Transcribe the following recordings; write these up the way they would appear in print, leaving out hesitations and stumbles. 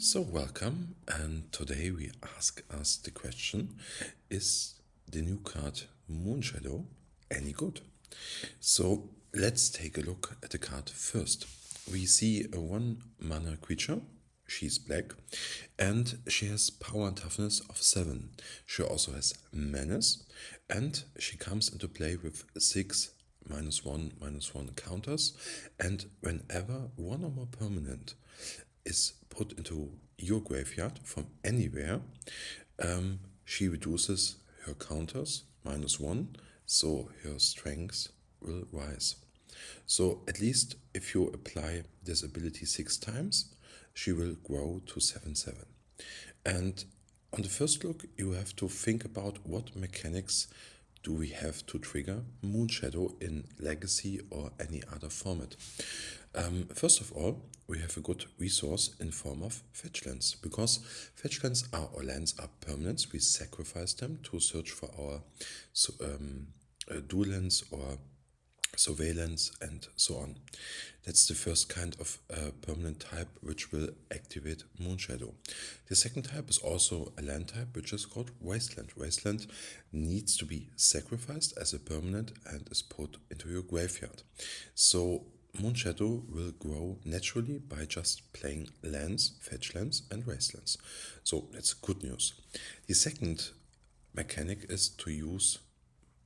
So welcome, and today we ask us the question, is the new card Moonshadow any good? So let's take a look at the card first. We see a 1 mana creature, she's black, and she has power and toughness of 7. She also has menace, and she comes into play with 6 -1/-1 counters, and whenever one or more permanent is put into your graveyard from anywhere, she reduces her counters -1, so her strength will rise. So at least if you apply this ability 6 times, she will grow to 7/7. And on the first look, you have to think about what mechanics do we have to trigger Moonshadow in Legacy or any other format. First of all, we have a good resource in form of fetch lands, because fetch lands are or lands are permanents. We sacrifice them to search for our dual lands or surveillance and so on. That's the first kind of permanent type which will activate Moonshadow. The second type is also a land type which is called Wasteland. Wasteland needs to be sacrificed as a permanent and is put into your graveyard. So Moonshadow will grow naturally by just playing lands, fetch lands, and wastelands. So that's good news. The second mechanic is to use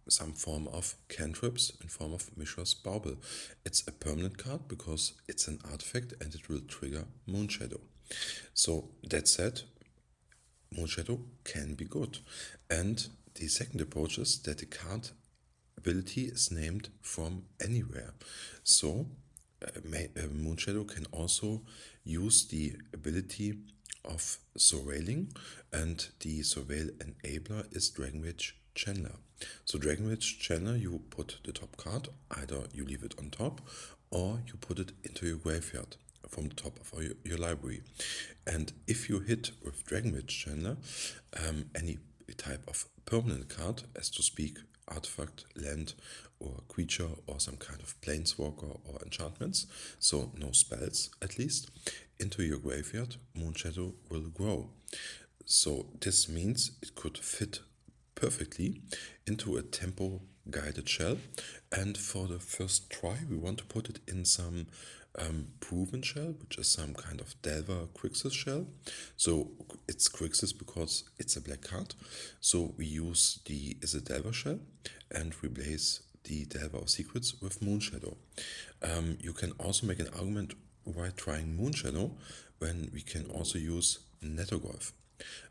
some form of cantrips in form of Mishra's Bauble. It's a permanent card because it's an artifact and it will trigger Moonshadow. So that said, Moonshadow can be good. And the second approach is that the card ability is named from anywhere. So Moonshadow can also use the ability of surveilling, and the surveil enabler is Dragonwitch Chandler. So Dragonwitch Chandler, you put the top card, either you leave it on top or you put it into your graveyard from the top of your library. And if you hit with Dragonwitch Chandler any type of permanent card, as to speak, artifact, land, or creature, or some kind of planeswalker or enchantments, so no spells at least, into your graveyard, Moonshadow will grow. So this means it could fit perfectly into a tempo guided shell, and for the first try we want to put it in some proven shell, which is some kind of Delver Grixis shell. So it's Grixis because it's a black card, so we use the Delver shell and replace the Delver of Secrets with Moonshadow. You can also make an argument why trying Moonshadow when we can also use Netogolf.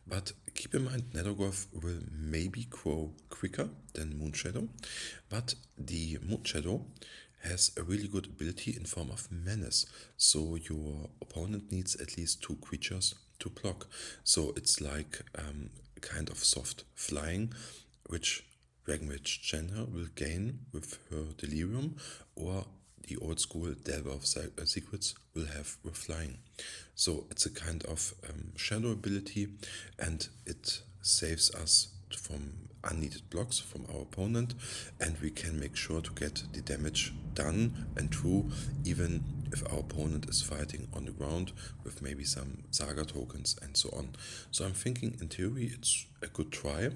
But keep in mind, Netogolf will maybe grow quicker than Moonshadow, but the Moonshadow has a really good ability in form of menace, so your opponent needs at least 2 creatures to block. So it's like a kind of soft flying, which Dragonwitch Chandler will gain with her Delirium, or the old school Delver of Secrets will have with flying. So it's a kind of shadow ability, and it saves us from unneeded blocks from our opponent, and we can make sure to get the damage done and true even if our opponent is fighting on the ground with maybe some Saga tokens and so on. So I'm thinking in theory it's a good try.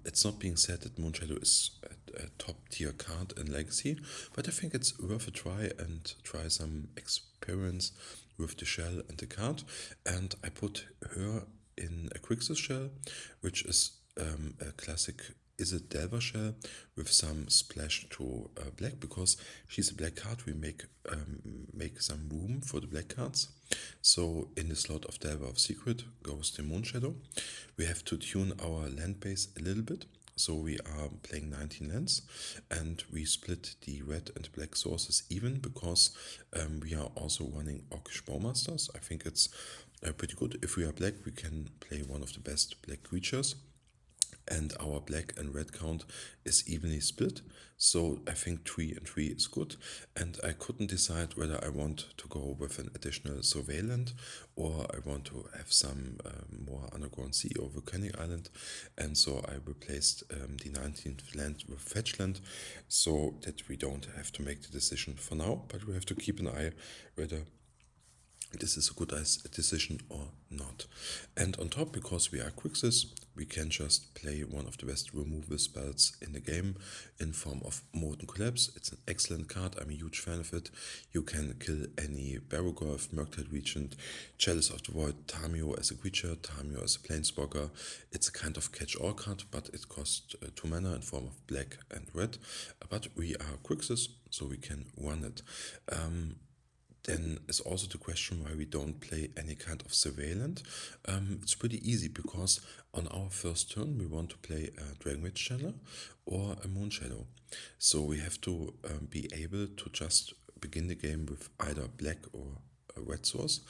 It's not being said that Moonshadow is a top tier card in Legacy, but I think it's worth a try and try some experience with the shell and the card. And I put her in a Grixis shell, which is a classic Delver shell with some splash to black, because she's a black card. We make some room for the black cards. So in the slot of Delver of Secret goes the Moonshadow. We have to tune our land base a little bit. So we are playing 19 lands, and we split the red and black sources even, because we are also running Orcish Bowmasters. I think it's pretty good. If we are black, we can play one of the best black creatures, and our black and red count is evenly split. So I think 3 and 3 is good, and I couldn't decide whether I want to go with an additional surveillant or I want to have some more underground sea or volcanic island, and so I replaced the 19th land with fetch land, so that we don't have to make the decision for now, but we have to keep an eye whether this is a good decision or not. And on top, because we are Grixis, we can just play one of the best removal spells in the game in form of Molten Collapse. It's an excellent card, I'm a huge fan of it. You can kill any Barrowgolf, Murktide Regent, Chalice of the Void, Tamio as a creature, Tamio as a planeswalker. It's a kind of catch-all card, but it costs 2 mana in form of black and red. But we are Grixis, so we can run it. Then is also the question why we don't play any kind of surveillance. It's pretty easy because on our first turn we want to play a Dragon Witch Channel or a Moonshadow. So we have to be able to just begin the game with either black or a red source,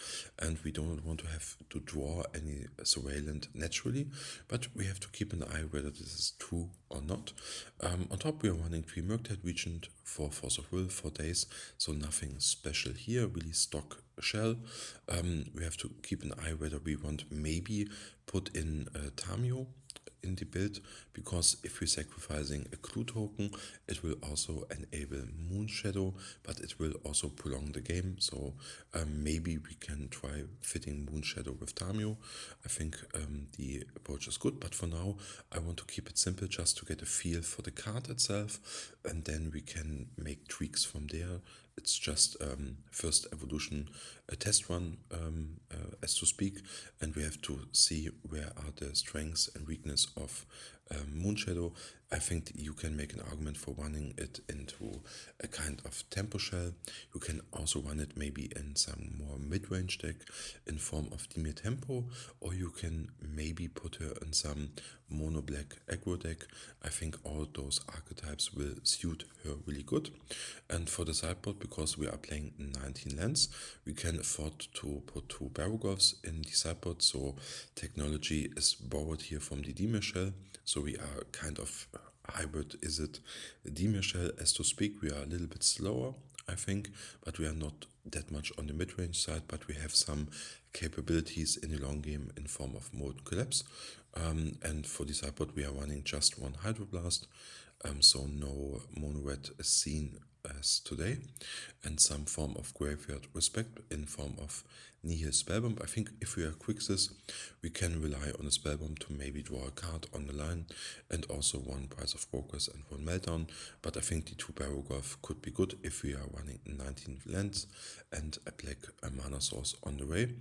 and we don't want to have to draw any surveillance naturally, but we have to keep an eye whether this is true or not. On top, we are running 3 Murktide Regent for Force of Will, 4 days, so nothing special here, really stock shell. We have to keep an eye whether we want maybe put in Tamio in the build, because if we're sacrificing a clue token, it will also enable Moonshadow, but it will also prolong the game. So maybe we can try fitting Moonshadow with Tamio. I think the approach is good, but for now I want to keep it simple just to get a feel for the card itself, and then we can make tweaks from there. It's just first evolution a test run, as to speak, and we have to see where are the strengths and weakness of Moonshadow. I think you can make an argument for running it into a kind of tempo shell. You can also run it maybe in some more mid-range deck in form of Dimir Tempo, or you can maybe put her in some mono black aggro deck. I think all those archetypes will suit her really good. And for the sideboard, because we are playing 19 lands, we can afford to put 2 Barrowgolfs in the sideboard, so technology is borrowed here from the Dimir shell. So we are kind of hybrid, is it Dimir shell, as to speak. We are a little bit slower, I think, but we are not that much on the mid-range side, but we have some capabilities in the long game in form of Molten Collapse. And for the sideboard we are running just 1 Hydroblast, so no mono red is seen as today, and some form of graveyard respect in form of Nihil Spellbomb. I think if we are Grixis, we can rely on a Spellbomb to maybe draw a card on the line, and also 1 Price of Brokers and 1 Meltdown, but I think the 2 Barrowgolf could be good if we are running 19 lands and a black mana source on the way.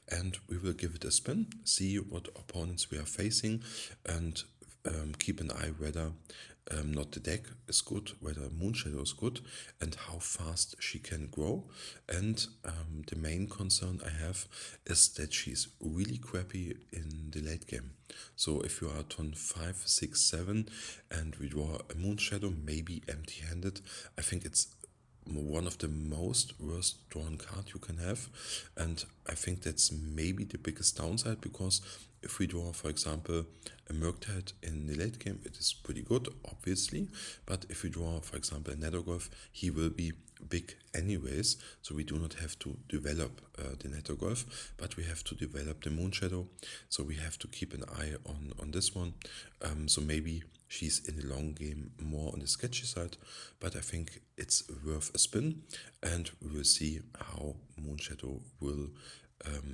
And we will give it a spin, see what opponents we are facing, and keep an eye whether not the deck is good, whether Moonshadow is good, and how fast she can grow. And the main concern I have is that she's really crappy in the late game. So if you are turn 5, 6, 7 and we draw a Moonshadow, maybe empty-handed, I think it's one of the most worst drawn card you can have, and I think that's maybe the biggest downside, because if we draw, for example, a Murktide in the late game, it is pretty good, obviously, but if we draw, for example, a Nethergolf, he will be big anyways, so we do not have to develop the Nethergolf, but we have to develop the Moonshadow, so we have to keep an eye on this one. So maybe she's in the long game more on the sketchy side, but I think it's worth a spin, and we will see how Moonshadow will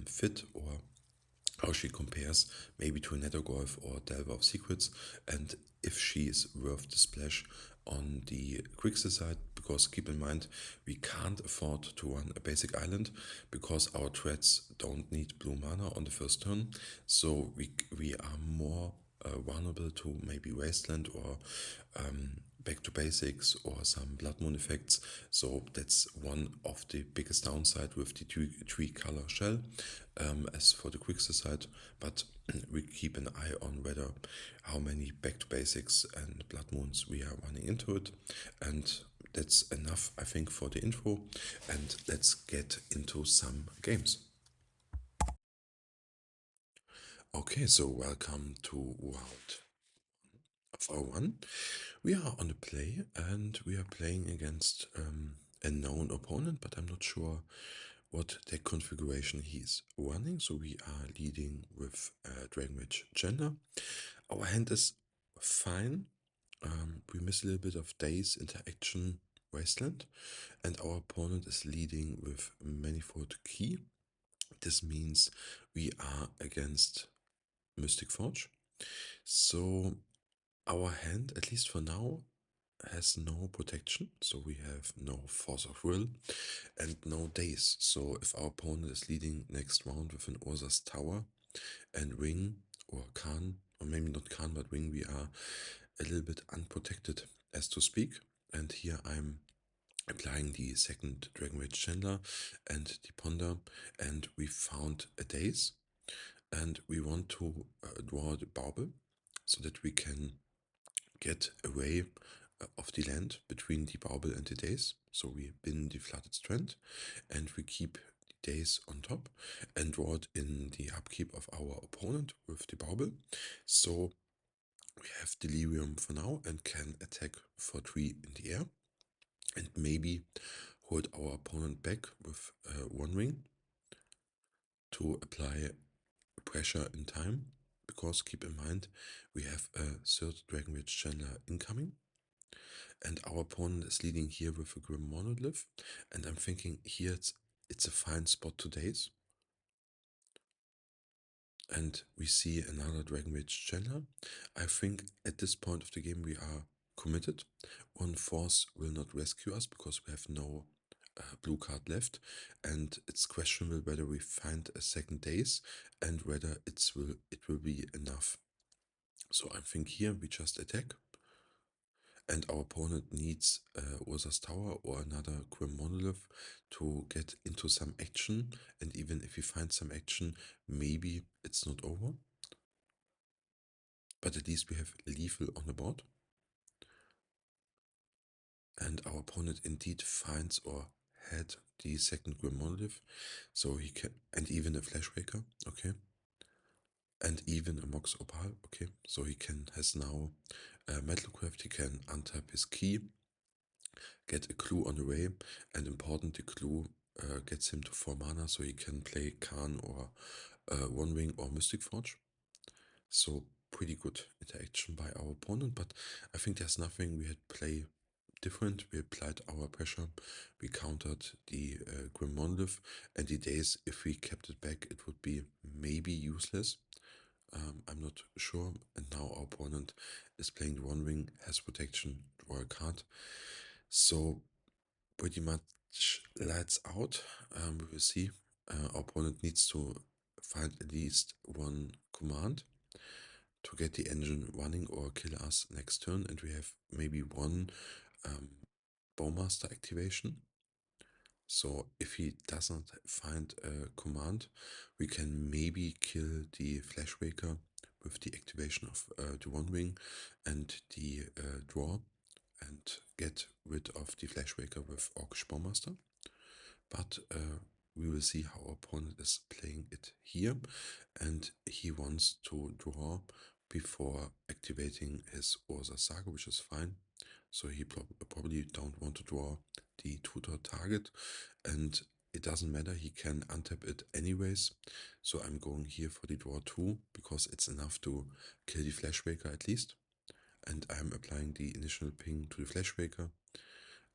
fit, or how she compares maybe to a Nethergolf or Delver of Secrets, and if she is worth the splash on the Grixis side, because keep in mind we can't afford to run a basic island because our threats don't need blue mana on the first turn, so we are more vulnerable to maybe Wasteland or back to basics or some Blood Moon effects. So that's one of the biggest downside with the three color shell, as for the Grixis side, but we keep an eye on whether how many back to basics and Blood Moons we are running into it. And that's enough, I think, for the intro, and let's get into some games. Okay, so welcome to round of our one. We are on the play and we are playing against a known opponent, but I'm not sure what deck configuration he's running. So we are leading with Dragon Witch Gender. Our hand is fine. We miss a little bit of Days Interaction Wasteland, and our opponent is leading with Manifold Key. This means we are against Mystic Forge. So our hand, at least for now, has no protection. So we have no force of will and no days. So if our opponent is leading next round with an Urza's Tower and Ring or Khan, or maybe not Khan but Ring, we are a little bit unprotected, as to speak. And here I'm applying the second Dragon Rage Chandler and the Ponder, and we found a daze, and we want to draw the bauble so that we can get away of the land between the bauble and the daze. So we bin the Flooded Strand and we keep the daze on top and draw it in the upkeep of our opponent with the bauble. So we have Delirium for now and can attack for 3 in the air and maybe hold our opponent back with one ring to apply pressure in time, because keep in mind we have a third Dragon Rage Chandler incoming and our opponent is leading here with a Grim Monolith, and I'm thinking here it's a fine spot to daze. And we see another Dragon Rage Chandler. I think at this point of the game we are committed. One force will not rescue us because we have no blue card left, and it's questionable whether we find a second daze and whether it will be enough. So I think here we just attack, and our opponent needs Urza's Tower or another Grim Monolith to get into some action, and even if he finds some action, maybe it's not over. But at least we have lethal on the board. And our opponent indeed finds or had the second Grim Monolith, so he can, and even a Flashbreaker, okay, and even a Mox Opal, okay, so he has now Metalcraft, he can untap his key, get a clue on the way, and important, the clue gets him to 4 mana, so he can play Khan or One Ring or Mystic Forge. So pretty good interaction by our opponent, but I think there's nothing we had play different. We applied our pressure, we countered the Grim Monolith, and the days, if we kept it back, it would be maybe useless. I'm not sure. And now our opponent is playing the One Ring, has protection, draw a card. So pretty much lights out. We will see. Our opponent needs to find at least one command to get the engine running or kill us next turn, and we have maybe one Bowmaster activation. So if he doesn't find a command, we can maybe kill the Flashbreaker with the activation of the One Ring and the draw, and get rid of the Flashbreaker with Orcish Bowmaster. But we will see how our opponent is playing it here, and he wants to draw before activating his Urza Saga, which is fine. So he probably don't want to draw the tutor target, and it doesn't matter, he can untap it anyways. So I'm going here for the draw 2 because it's enough to kill the Flashbreaker at least, and I'm applying the initial ping to the Flashbreaker,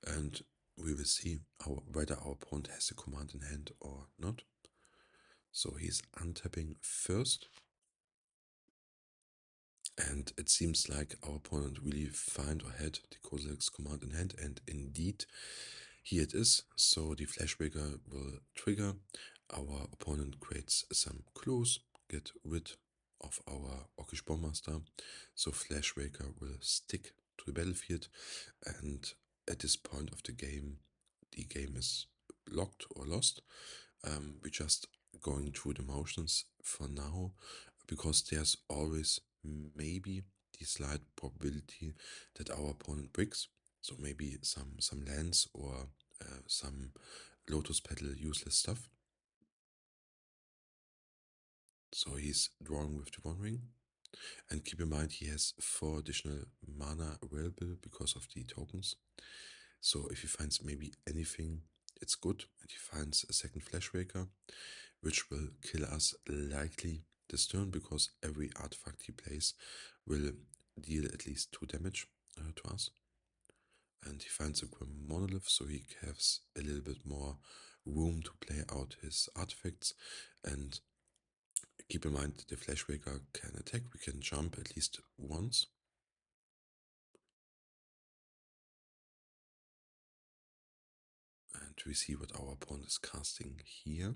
and we will see whether our opponent has a command in hand or not. So he's untapping first, and it seems like our opponent really found or had the Kozilek's command in hand, and indeed here it is. So the Flashbreaker will trigger, our opponent creates some clues, get rid of our Orcish Bowmaster, so Flashbreaker will stick to the battlefield, and at this point of the game is locked or lost. We're just going through the motions for now, because there's always maybe the slight probability that our opponent bricks. So maybe some lands or some Lotus Petal useless stuff. So he's drawing with the One Ring. And keep in mind he has 4 additional mana available because of the tokens. So if he finds maybe anything, it's good. And he finds a second Flashbreaker, which will kill us likely this turn, because every artifact he plays will deal at least 2 damage to us. and he finds a Grim Monolith, so he has a little bit more room to play out his artifacts. And keep in mind, the Flashbreaker can attack. We can jump at least once. And we see what our opponent is casting here.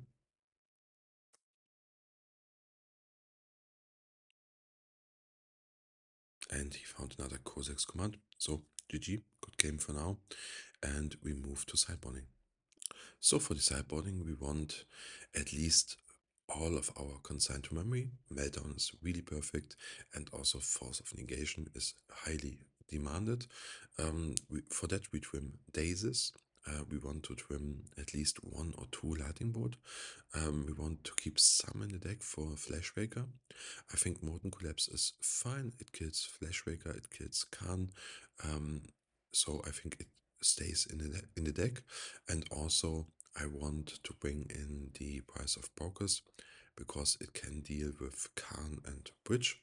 And he found another Cossacks command. So GG, good game for now. And we move to sideboarding. So for the sideboarding, we want at least all of our consigned to memory. Meltdown is really perfect, and also Force of Negation is highly demanded. For that, we trim Dazes. We want to trim at least 1 or 2 Lightning Bolt. We want to keep some in the deck for Flashbreaker. I think Molten Collapse is fine. It kills Flashbreaker, it kills Khan. So I think it stays in the deck. And also I want to bring in the Price of Brokers because it can deal with Khan and Bridge.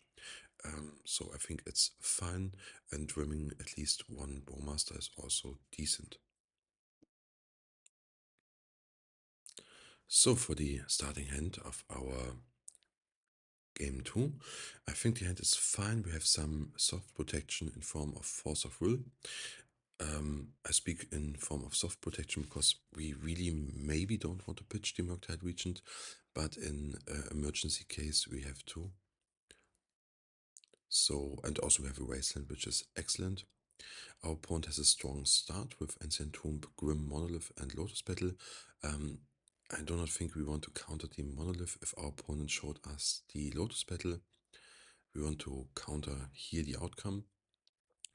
So I think it's fine, and trimming at least 1 Bowmaster is also decent. So for the starting hand of our game 2, I think the hand is fine. We have some soft protection in form of Force of Will. I speak in form of soft protection because we really maybe don't want to pitch the Murktide Regent, but in emergency case we have to. So, and also we have a Wasteland, which is excellent. Our opponent has a strong start with Ancient Tomb, Grim Monolith, and Lotus Petal. I do not think we want to counter the Monolith if our opponent showed us the Lotus Petal. We want to counter here the outcome,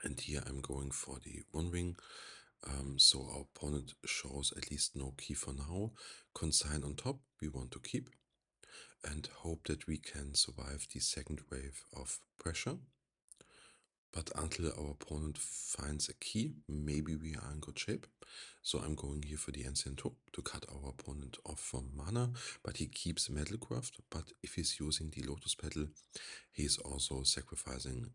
and here I'm going for the One Ring. So our opponent shows at least no key for now. Consign on top, we want to keep, and hope that we can survive the second wave of pressure. But until our opponent finds a key, maybe we are in good shape. So I'm going here for the Ancient Tomb to cut our opponent off from mana, but he keeps Metalcraft. But if he's using the Lotus Petal, he's also sacrificing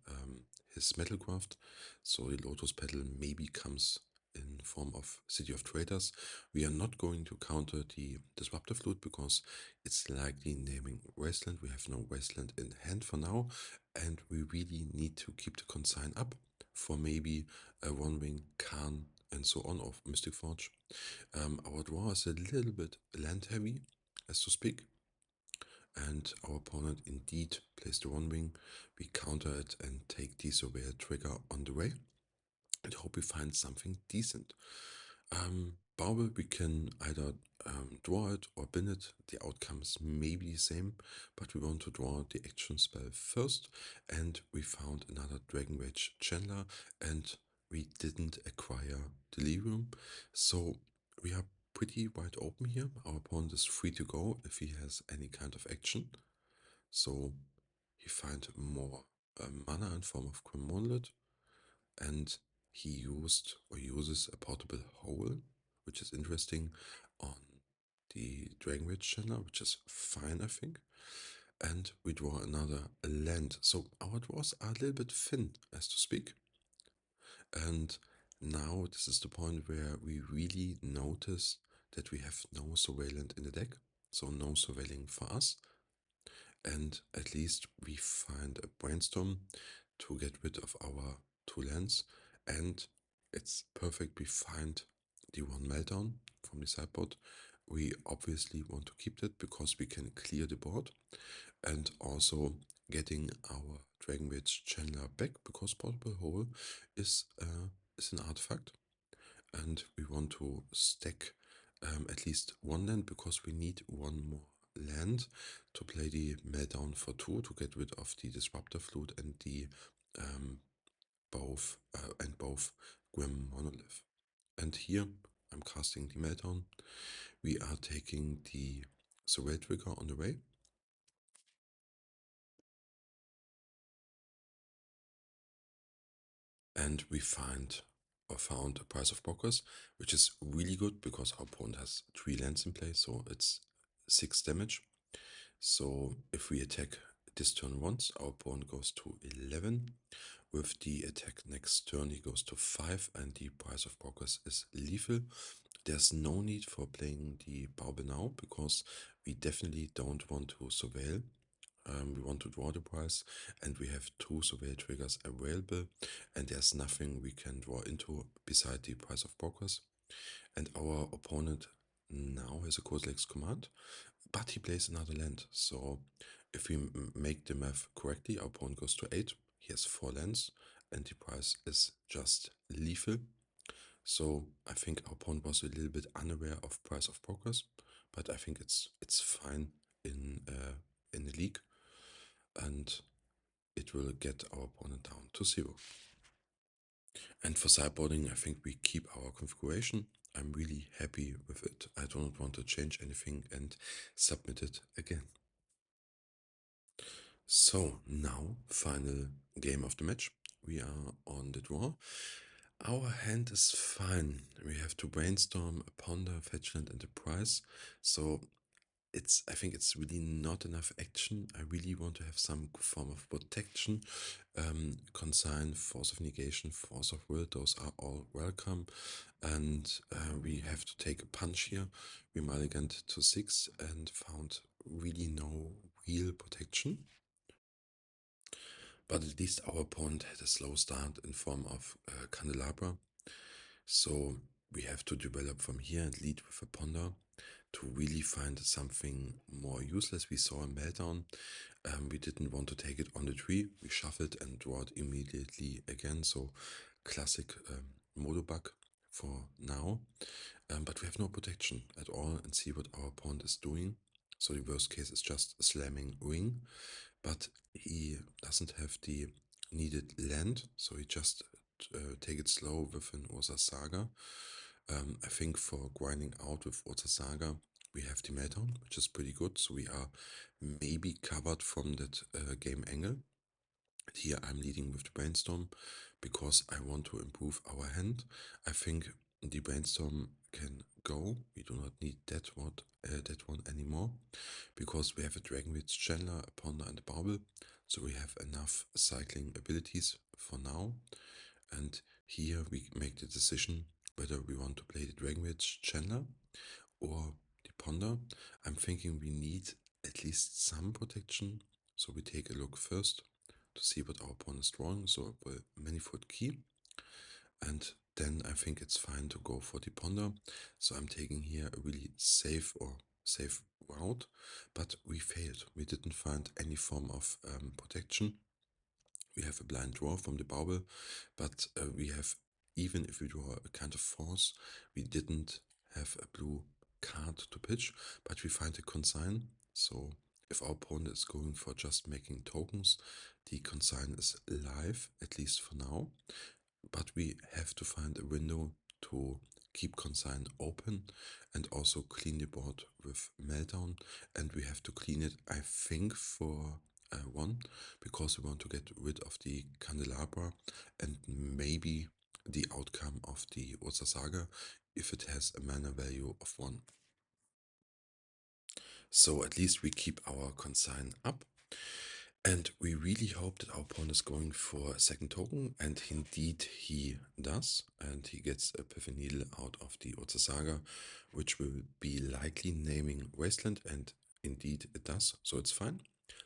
his Metalcraft. So the Lotus Petal maybe comes in form of City of Traders. We are not going to counter the Disruptive Loot because it's likely naming Wasteland. We have no Wasteland in hand for now, and we really need to keep the consign up for maybe a One Ring, Khan, and so on of Mystic Forge. Our draw is a little bit land heavy, as to speak, and our opponent indeed plays the One Ring. We counter it and take the Surveyor trigger on the way, and hope we find something decent. Bauble, we can either draw it or bin it. The outcomes may be the same, but we want to draw the action spell first. And we found another Dragon Rage Chandler, and we didn't acquire Delirium. So we are pretty wide open here. Our opponent is free to go if he has any kind of action. So he finds more mana in form of Grim Monolith, and he used or uses a portable hole, which is interesting, on the Dragon Rage channel, which is fine, I think. And we draw another land. So our draws are a little bit thin, as to speak. And now this is the point where we really notice that we have no surveillant in the deck, so no surveilling for us. And at least we find a brainstorm to get rid of our 2 lands, and it's perfect. We find the 1 Meltdown from the sideboard. We obviously want to keep that because we can clear the board, and also getting our Dragon Rage Chandler back because Portable Hole is an artifact, and we want to stack at least 1 land because we need 1 more land to play the Meltdown for 2 to get rid of the Disruptive Loot and the both Grim Monolith. And here I'm casting the Meltdown. We are taking the Survey trigger on the way. And we found a Price of Brokers, which is really good because our opponent has 3 lands in play, so it's 6 damage. So if we attack this turn once, our opponent goes to 11. with the attack next turn he goes to 5 and the price of progress is lethal. There's no need for playing the Bauble now because we definitely don't want to surveil. We want to draw the price and we have 2 surveil triggers available and there's nothing we can draw into beside the price of progress. And our opponent now has a Kozilek's command, but he plays another land. So if we make the math correctly, our opponent goes to 8, he has 4 lands, and the price is just lethal. So I think our opponent was a little bit unaware of price of progress, but I think it's fine in the league, and it will get our opponent down to 0. And for sideboarding, I think we keep our configuration. I'm really happy with it. I do not want to change anything and submit it again. So now, final game of the match. We are on the draw. Our hand is fine. We have to brainstorm, a ponder, fetchland, and a price. So I think it's really not enough action. I really want to have some form of protection. Consign, force of negation, force of will, those are all welcome. And we have to take a punch here. We mulliganed to 6 and found really no real protection. But at least our opponent had a slow start in form of Candelabra. So we have to develop from here and lead with a ponder to really find something more useless. We saw a meltdown. We didn't want to take it on the tree. We shuffled and draw it immediately again. So classic modo bug for now. But we have no protection at all and see what our opponent is doing. So the worst case is just slamming ring, but he doesn't have the needed land, so he just take it slow with an Ursa Saga. I think for grinding out with Ursa Saga, we have the meltdown, which is pretty good, so we are maybe covered from that game angle. Here I'm leading with the brainstorm because I want to improve our hand. I think the brainstorm can go. We do not need that one anymore because we have a Dragonwitch Chandler, a Ponder, and a Bauble. So we have enough cycling abilities for now. And here we make the decision whether we want to play the Dragonwitch Chandler or the Ponder. I'm thinking we need at least some protection. So we take a look first to see what our opponent is drawing, so a manifold key. And then I think it's fine to go for the ponder. So I'm taking here a really safe route, but we failed. We didn't find any form of protection. We have a blind draw from the bauble, but we have, even if we draw a kind of force, we didn't have a blue card to pitch, but we find a consign. So if our opponent is going for just making tokens, the consign is live, at least for now. But we have to find a window to keep consign open and also clean the board with meltdown. And we have to clean it, I think, for 1, because we want to get rid of the candelabra and maybe the outcome of the Ursa Saga if it has a mana value of 1. So at least we keep our consign up. And we really hope that our opponent is going for a second token, and indeed he does, and he gets a Pithing Needle out of the Ursa Saga, which will be likely naming Wasteland, and indeed it does, so it's fine.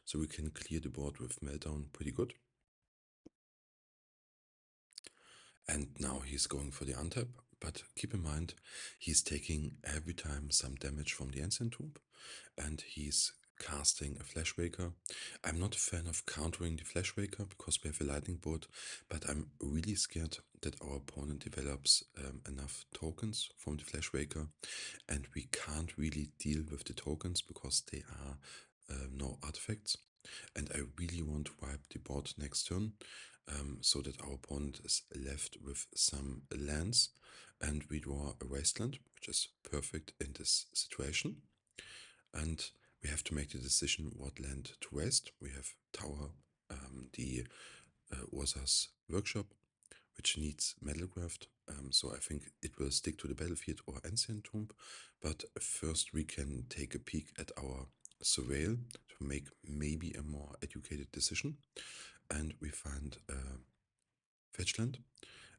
So we can clear the board with Meltdown pretty good. And now he's going for the untap, but keep in mind, he's taking every time some damage from the Ancient Tomb, and he's casting a Flashbreaker. I'm not a fan of countering the Flashbreaker because we have a lightning bolt, but I'm really scared that our opponent develops enough tokens from the Flashbreaker, and we can't really deal with the tokens because they are no artifacts. And I really want to wipe the board next turn so that our opponent is left with some lands, and we draw a Wasteland, which is perfect in this situation. And we have to make the decision what land to waste. We have Tower, the Ursa's Workshop, which needs Metalcraft. So I think it will stick to the battlefield or Ancient Tomb. But first we can take a peek at our Surveil to make maybe a more educated decision. And we find fetchland,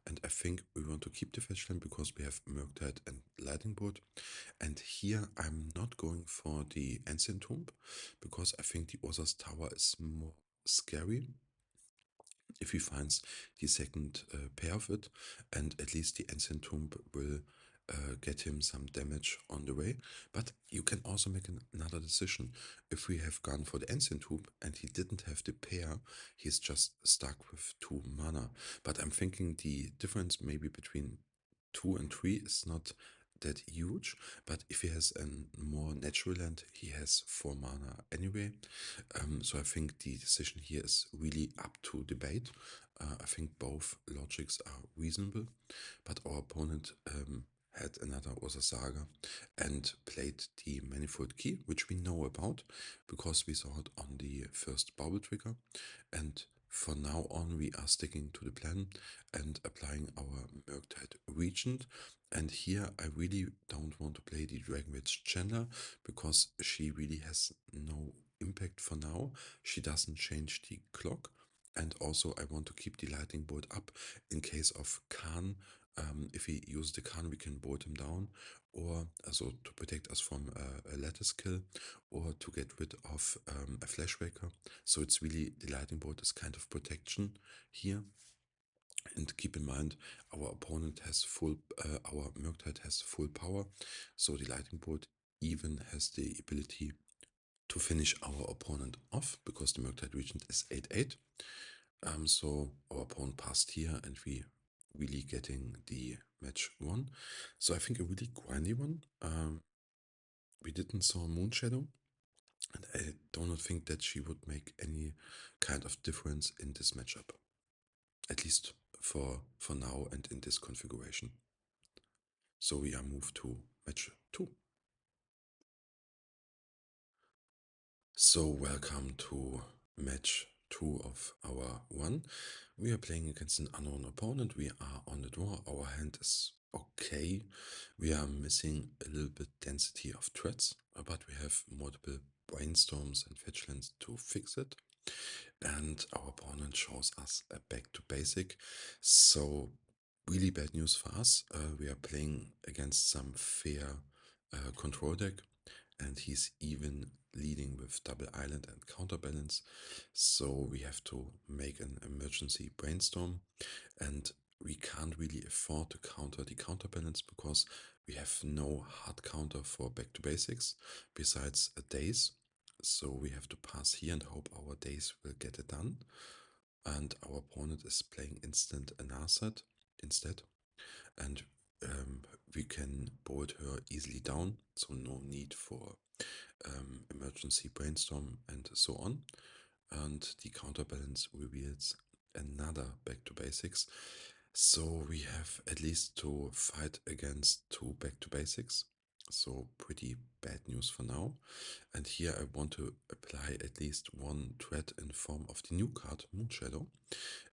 and I think we want to keep the fetchland because we have Murktide and Lightning Bolt. And here I'm not going for the Ancient Tomb because I think the Ursa's Tower is more scary if he finds the second pair of it, and at least the Ancient Tomb will get him some damage on the way. But you can also make another decision. If we have gone for the Ancient Tomb and he didn't have the pair, he's just stuck with 2 mana. But I'm thinking the difference maybe between 2 and 3 is not that huge, but if he has a more natural land, he has 4 mana anyway. So I think the decision here is really up to debate. I think both logics are reasonable, but our opponent had another Ursa Saga and played the Manifold Key, which we know about because we saw it on the first Bubble Trigger. And for now on, we are sticking to the plan and applying our Murktide Regent. And here, I really don't want to play the Dragon Witch Chandler because she really has no impact for now. She doesn't change the clock. And also, I want to keep the Lightning Bolt up in case of Khan. If we use the Khan, we can bolt him down, or also to protect us from a lattice kill, or to get rid of a Flashbreaker. So it's really the Lightning Bolt is kind of protection here. And keep in mind, our opponent has our Murktide has full power, so the Lightning Bolt even has the ability to finish our opponent off because the Murktide Regent is 8/8. So our opponent passed here and we really getting the match won. So I think a really grindy one. We didn't saw Moonshadow, and I do not think that she would make any kind of difference in this matchup, at least for now and in this configuration. So we are moved to match 2. So welcome to match 2 of our 1. We are playing against an unknown opponent. We are on the draw. Our hand is okay. We are missing a little bit density of threats, but we have multiple brainstorms and fetchlands to fix it. And our opponent shows us a back to basic. So really bad news for us. We are playing against some fair control deck, and he's even leading with double island and counterbalance. So we have to make an emergency brainstorm, and we can't really afford to counter the counterbalance because we have no hard counter for back to basics besides a days. So we have to pass here and hope our days will get it done. And our opponent is playing instant Anasat instead, and we can bolt her easily down, so no need for emergency brainstorm and so on. And the counterbalance reveals another back to basics. So we have at least to fight against 2 back to basics. So pretty bad news for now. And here I want to apply at least 1 threat in form of the new card, Moonshadow.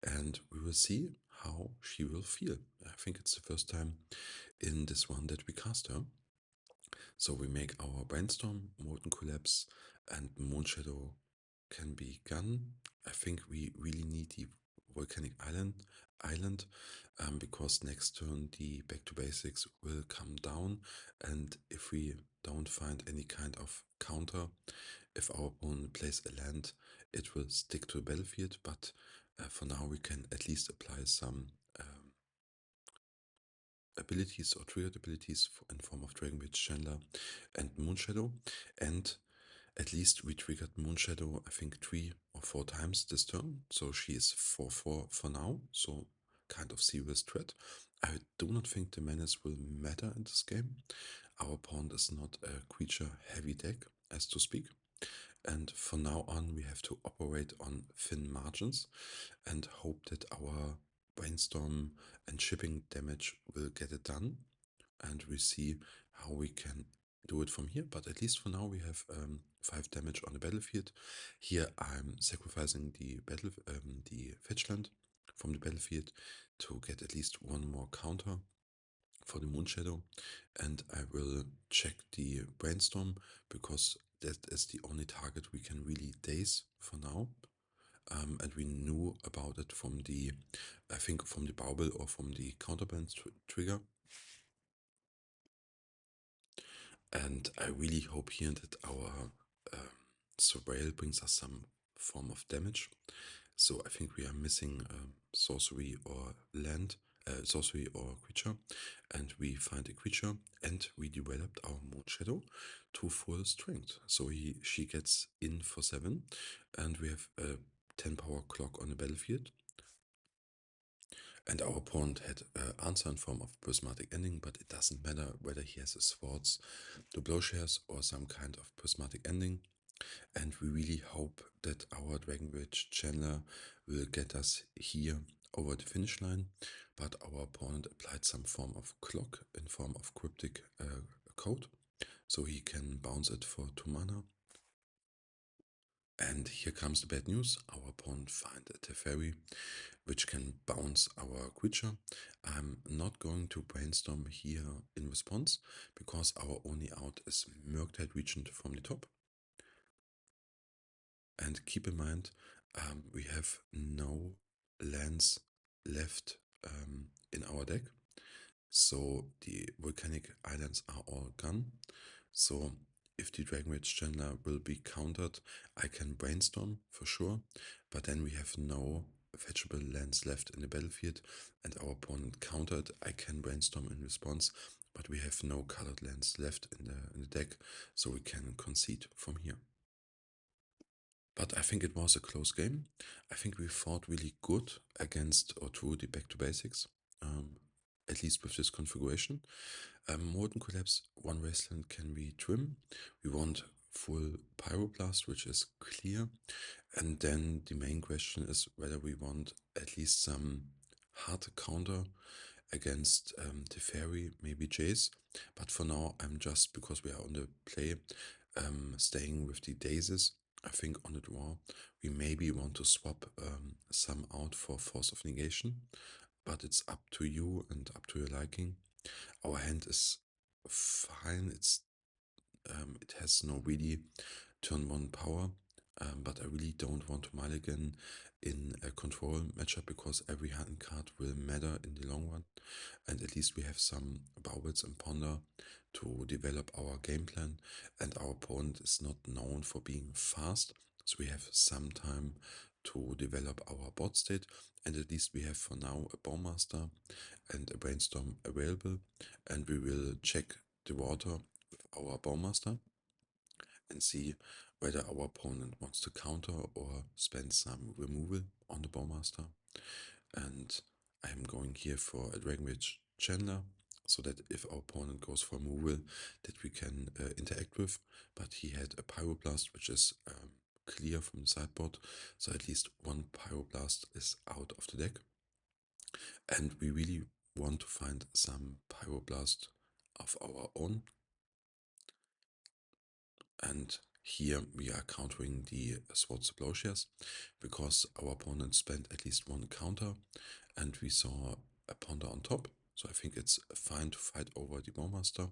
And we will see how she will feel. I think it's the first time in this one that we cast her. So we make our brainstorm, Molten Collapse, and Moonshadow can be gone. I think we really need the Volcanic Island because next turn the back to basics will come down, and if we don't find any kind of counter, if our opponent plays a land, it will stick to the battlefield. But for now, we can at least apply some abilities or triggered abilities in form of Dragon Witch Chandler and Moonshadow. And at least we triggered Moonshadow, I think 3 or 4 times this turn. So she is 4/4 for now. So kind of serious threat. I do not think the menace will matter in this game. Our opponent is not a creature heavy deck, as to speak. And from now on, we have to operate on thin margins and hope that our brainstorm and shipping damage will get it done. And we see how we can do it from here. But at least for now, we have 5 damage on the battlefield. Here, I'm sacrificing the the fetchland from the battlefield to get at least 1 more counter for the Moonshadow, and I will check the brainstorm because that is the only target we can really daze for now. and we knew about it from the, I think from the bauble or from the counterbalance trigger. And I really hope here that our surveil brings us some form of damage. So I think we are missing sorcery or land, sorcery or creature, and we find a creature, and we developed our Moonshadow to full strength. So she gets in for 7, and we have a 10 power clock on the battlefield. And our opponent had answer in form of prismatic ending, but it doesn't matter whether he has a swords to plowshares or some kind of prismatic ending. And we really hope that our Dragon Bridge Chandler will get us here over the finish line, but our opponent applied some form of clock in form of cryptic code, so he can bounce it for 2 mana. And here comes the bad news. Our opponent find a Teferi, which can bounce our creature. I'm not going to brainstorm here in response, because our only out is Murktide Regent from the top. And keep in mind, we have no lands left in our deck. So the volcanic islands are all gone. So if the Dragon Rage Chandler will be countered, I can brainstorm for sure, but then we have no fetchable lands left in the battlefield, and our opponent countered, I can brainstorm in response, but we have no colored lands left in the deck, so we can concede from here. But I think it was a close game. I think we fought really good against or through the back to basics, at least with this configuration. Molten Collapse, 1 Wasteland can we trim. We want full Pyroblast, which is clear. And then the main question is whether we want at least some hard counter against Teferi, maybe Jace. But for now, I'm just, because we are on the play, staying with the Daisies. I think on the draw, we maybe want to swap some out for Force of Negation, but it's up to you and up to your liking. Our hand is fine. It has no really turn 1 power, but I really don't want to mulligan in a control matchup, because every hand card will matter in the long run, and at least we have some baubles and ponder to develop our game plan, and our opponent is not known for being fast, so we have some time to develop our board state, and at least we have for now a Bowmaster and a Brainstorm available, and we will check the water with our Bowmaster and see whether our opponent wants to counter or spend some removal on the Bowmaster. And I'm going here for a Dragon Rage Chandler, so that if our opponent goes for removal, that we can interact with. But he had a Pyroblast, which is clear from the sideboard, so at least 1 Pyroblast is out of the deck. And we really want to find some Pyroblast of our own. And here we are countering the Swords to Plowshares, because our opponent spent at least 1 counter, and we saw a ponder on top. So I think it's fine to fight over the Bowmaster.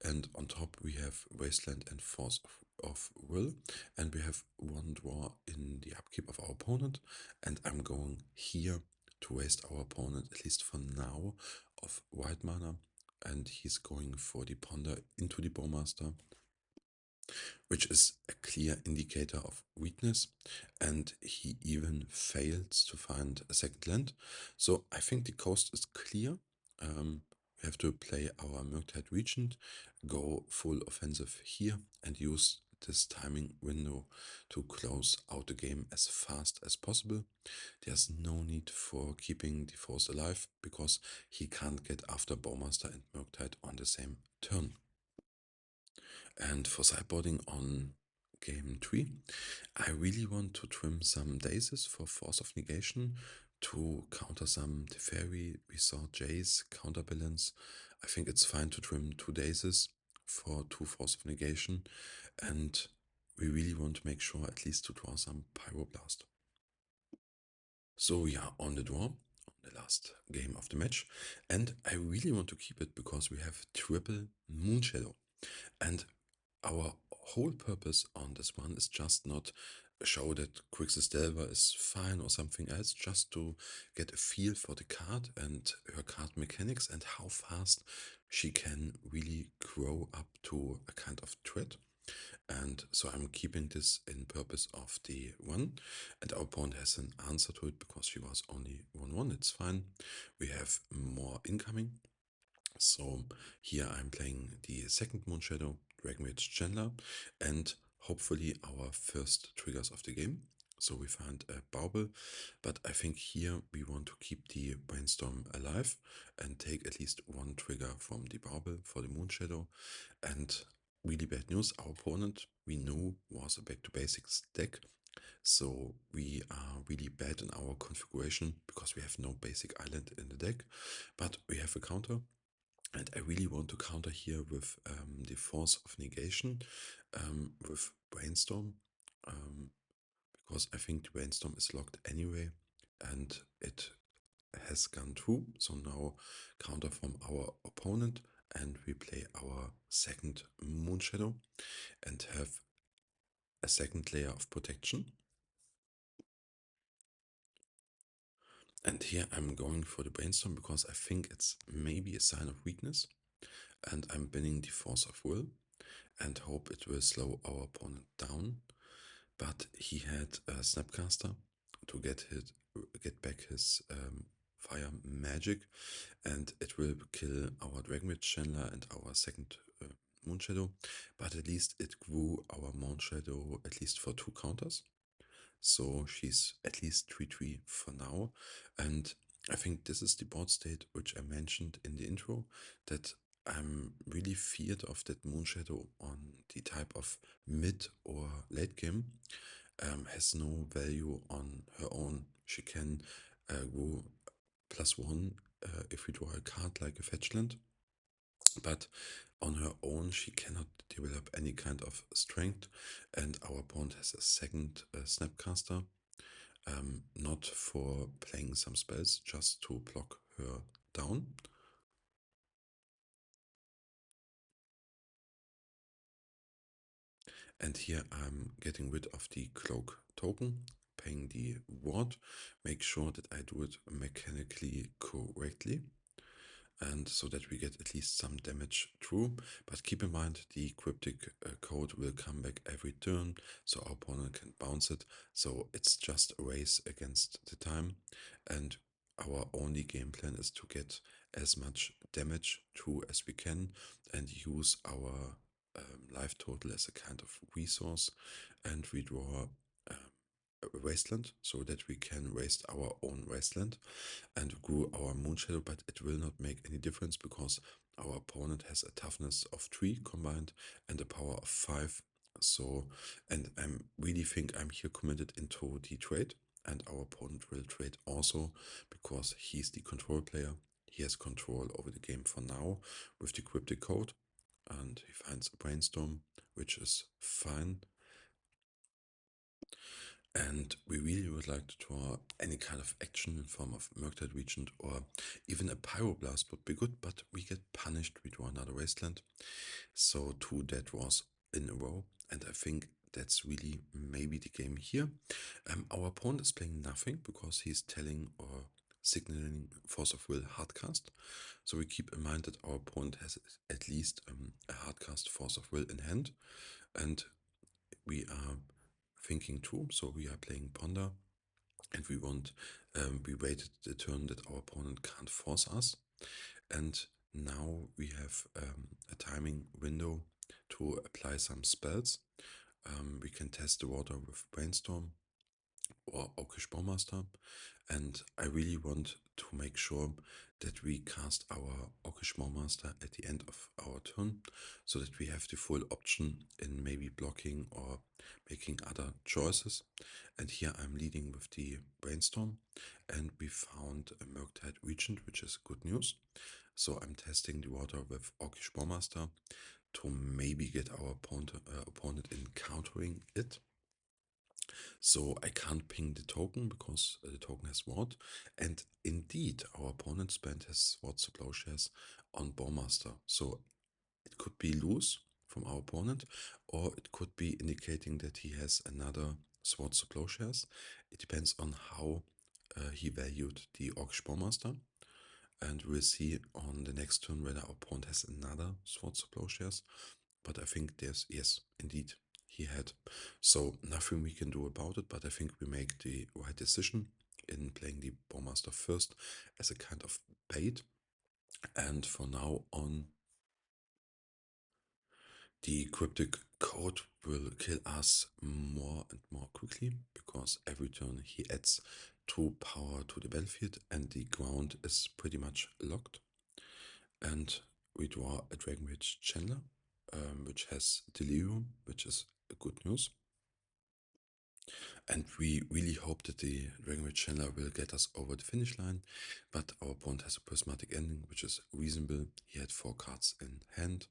And on top we have Wasteland and Force of Will, and we have 1 draw in the upkeep of our opponent, and I'm going here to waste our opponent, at least for now, of white mana, and he's going for the ponder into the Bowmaster, which is a clear indicator of weakness, and he even fails to find a second land. So I think the coast is clear. We have to play our Murktide Regent, go full offensive here, and use this timing window to close out the game as fast as possible. There's no need for keeping the force alive, because he can't get after Bowmaster and Murktide on the same turn. And for sideboarding on game 3, I really want to trim some Daisies for Force of Negation to counter some Teferi. We saw Jace counterbalance. I think it's fine to trim 2 Daisies for 2 Force of Negation, and we really want to make sure at least to draw some Pyroblast. So we are on the draw, on the last game of the match, and I really want to keep it because we have triple Moonshadow. And our whole purpose on this one is just not show that Grixis Delver is fine or something else, just to get a feel for the card and her card mechanics and how fast she can really grow up to a kind of threat. And so I'm keeping this in purpose of the 1, and our opponent has an answer to it because she was only 1/1. It's fine. We have more incoming. So here I'm playing the second Moonshadow, Dragonwitch Chandler, and hopefully our first triggers of the game. So we find a Bauble, but I think here we want to keep the Brainstorm alive and take at least one trigger from the Bauble for the Moonshadow. And really bad news, our opponent we knew was a back to basics deck, so we are really bad in our configuration because we have no basic island in the deck, but we have a counter. And I really want to counter here with the Force of Negation, with Brainstorm, because I think the Brainstorm is locked anyway, and it has gone through. So now counter from our opponent, and we play our second Moonshadow and have a second layer of protection. And here I'm going for the Brainstorm because I think it's maybe a sign of weakness, and I'm binning the Force of Will and hope it will slow our opponent down. But he had a Snapcaster to get back his fire magic, and it will kill our Dragonwitch Chandler and our second Moonshadow. But at least it grew our Moonshadow at least for 2 counters. So she's at least 3/3 for now. And I think this is the board state which I mentioned in the intro, that I'm really feared of that Moonshadow on the type of mid or late game has no value on her own. She can go +1 if we draw a card like a fetchland, but on her own she cannot develop any kind of strength, and our opponent has a second Snapcaster, not for playing some spells, just to block her down. And here I'm getting rid of the cloak token, paying the ward, make sure that I do it mechanically correctly, and so that we get at least some damage through. But keep in mind the cryptic code will come back every turn, so our opponent can bounce it. So it's just a race against the time, and our only game plan is to get as much damage through as we can and use our life total as a kind of resource, and we draw a wasteland so that we can waste our own wasteland and grew our Moonshadow, but it will not make any difference because our opponent has a toughness of 3 combined and a power of 5. So, and I really think I'm here committed into the trade, and our opponent will trade also because he's the control player. He has control over the game for now with the cryptic code, and he finds a Brainstorm, which is fine. And we really would like to draw any kind of action in form of Murktide Regent, or even a Pyroblast would be good, but we get punished, we draw another Wasteland. So 2 dead draws in a row, and I think that's really maybe the game here. Our opponent is playing nothing because he's telling or signaling Force of Will hardcast. So we keep in mind that our opponent has at least a hardcast Force of Will in hand, and we are thinking too. So we are playing Ponder, and we waited the turn that our opponent can't force us, and now we have a timing window to apply some spells. We can test the water with Brainstorm or Orcish Bowmaster, and I really want to make sure that we cast our Orcish Bowmaster at the end of our turn, so that we have the full option in maybe blocking or making other choices. And here I'm leading with the Brainstorm, and we found a Murktide Regent, which is good news. So I'm testing the water with Orcish Bowmaster to maybe get our opponent in countering it. So I can't ping the token because the token has ward, and indeed our opponent spent his swords to plowshares on Bowmaster. So it could be loose from our opponent, or it could be indicating that he has another Swords to Plowshares. It depends on how he valued the Orcish Bowmaster. And we'll see on the next turn whether our opponent has another Swords to Plowshares. But I think there's, yes, indeed, he had. So nothing we can do about it, but I think we make the right decision in playing the Bowmaster first as a kind of bait. And for now on, the cryptic code will kill us more and more quickly because every turn he adds 2 power to the battlefield and the ground is pretty much locked. And we draw a Dragon Rage Chandler, which has Delirium, which is good news. And we really hope that the Dragon Rage Chandler will get us over the finish line, but our opponent has a prismatic ending, which is reasonable. He had 4 cards in hand,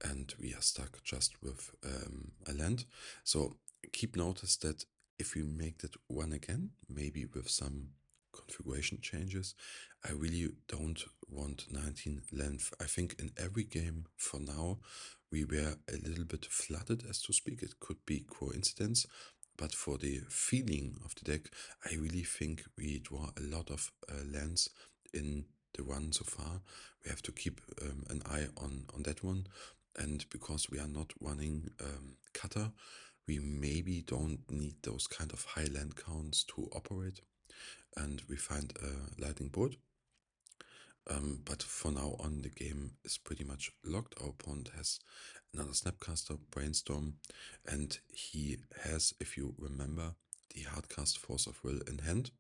and we are stuck just with a land. So keep notice that if we make that one again, maybe with some configuration changes, I really don't want 19 length. I think in every game for now we were a little bit flooded, as to speak. It could be coincidence, but for the feeling of the deck, I really think we draw a lot of lands in the run so far. We have to keep an eye on that one. And because we are not running cutter, we maybe don't need those kind of high land counts to operate. And we find a lightning bolt. But for now on, the game is pretty much locked. Our opponent has another Snapcaster, Brainstorm, and he has, if you remember, the Hardcast Force of Will in hand.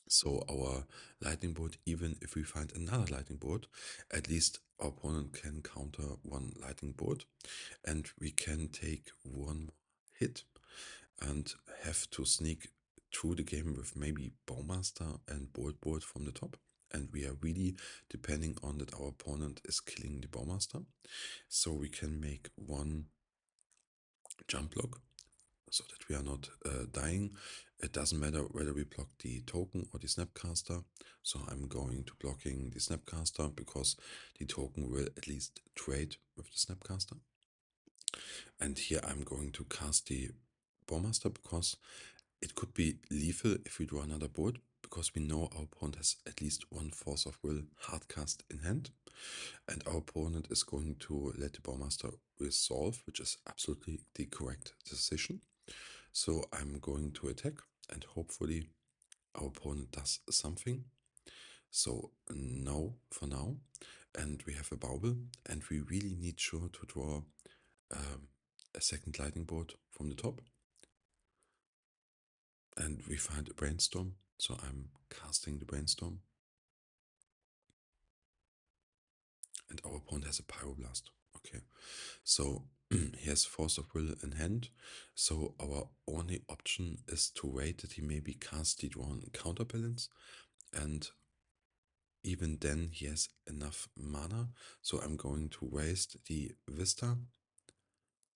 So our lightning bolt, even if we find another lightning bolt, at least our opponent can counter 1 lightning bolt, and we can take 1 hit and have to sneak through the game with maybe Bowmaster and Bolt from the top. And we are really depending on that our opponent is killing the Bowmaster. So we can make 1 jump block so that we are not dying. It doesn't matter whether we block the token or the Snapcaster. So I'm going to blocking the Snapcaster because the token will at least trade with the Snapcaster. And here I'm going to cast the Bowmaster because it could be lethal if we draw another board, because we know our opponent has at least 1 Force of Will hardcast in hand. And our opponent is going to let the Bowmaster resolve, which is absolutely the correct decision. So I'm going to attack and hopefully our opponent does something. So no for now. And we have a Bauble and we really need sure to draw a second lightning bolt from the top. And we find a Brainstorm. So I'm casting the Brainstorm. And our opponent has a Pyroblast. Okay. So he has Force of Will in hand, so our only option is to wait that he maybe casts the drawn counterbalance, and even then he has enough mana, so I'm going to waste the Vista,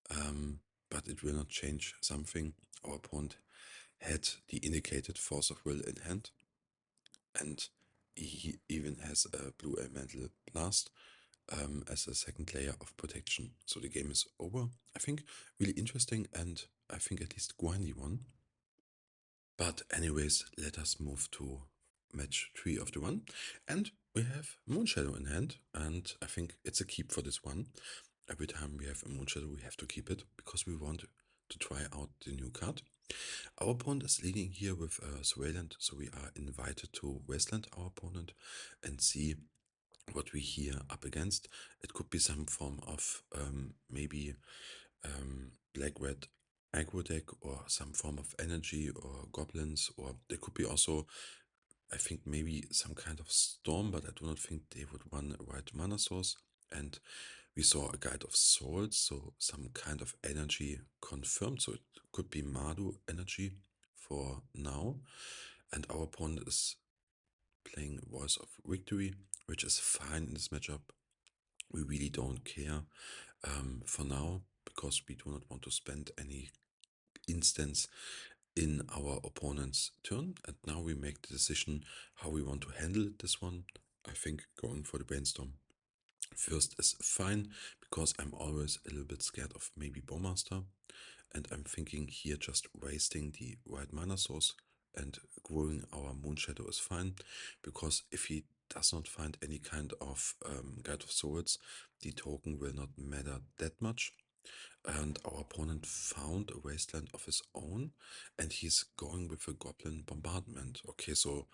but it will not change something. Our opponent had the indicated Force of Will in hand, and he even has a Blue Elemental Blast, as a second layer of protection. So the game is over. I think really interesting and I think at least grindy one. But anyways, let us move to match 3 of the run. And we have Moonshadow in hand, and I think it's a keep for this one. Every time we have a Moonshadow, we have to keep it because we want to try out the new card. Our opponent is leading here with Surveillant, so we are invited to Wasteland our opponent and see what we here up against. It could be some form of maybe black-red aggro deck or some form of energy or goblins, or there could be also, I think, maybe some kind of storm, but I do not think they would run a right mana source. And we saw a Guide of Souls, so some kind of energy confirmed, so it could be Mardu Energy for now. And our opponent is playing Voice of Victory, which is fine in this matchup. We really don't care for now because we do not want to spend any instance in our opponent's turn. And now we make the decision how we want to handle this one. I think going for the Brainstorm first is fine because I'm always a little bit scared of maybe Bowmaster, and I'm thinking here just wasting the right mana source and growing our Moonshadow is fine, because if he does not find any kind of Guide of Swords, the token will not matter that much. And our opponent found a wasteland of his own, and he's going with a Goblin Bombardment. Okay, so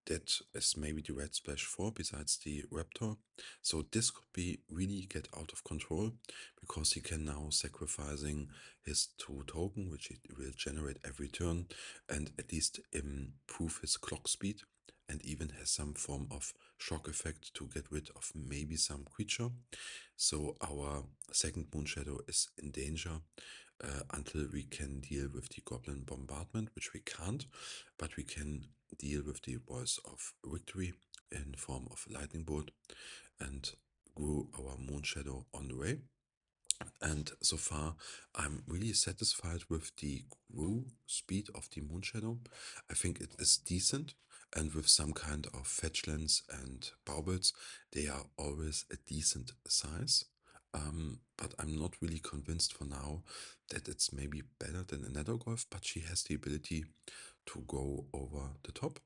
that is maybe the red splash 4 besides the Raptor. So this could be really get out of control, because he can now sacrificing his 2 token, which it will generate every turn, and at least improve his clock speed, and even has some form of shock effect to get rid of maybe some creature. So our second Moonshadow is in danger until we can deal with the Goblin Bombardment, which we can't, but we can deal with the Voice of Victory in form of Lightning Bolt and grow our Moonshadow on the way. And so far, I'm really satisfied with the grow speed of the Moonshadow. I think it is decent, and with some kind of fetchlands and baubles, they are always a decent size. But I'm not really convinced for now that it's maybe better than a Nethergolf, but she has the ability to go over the top.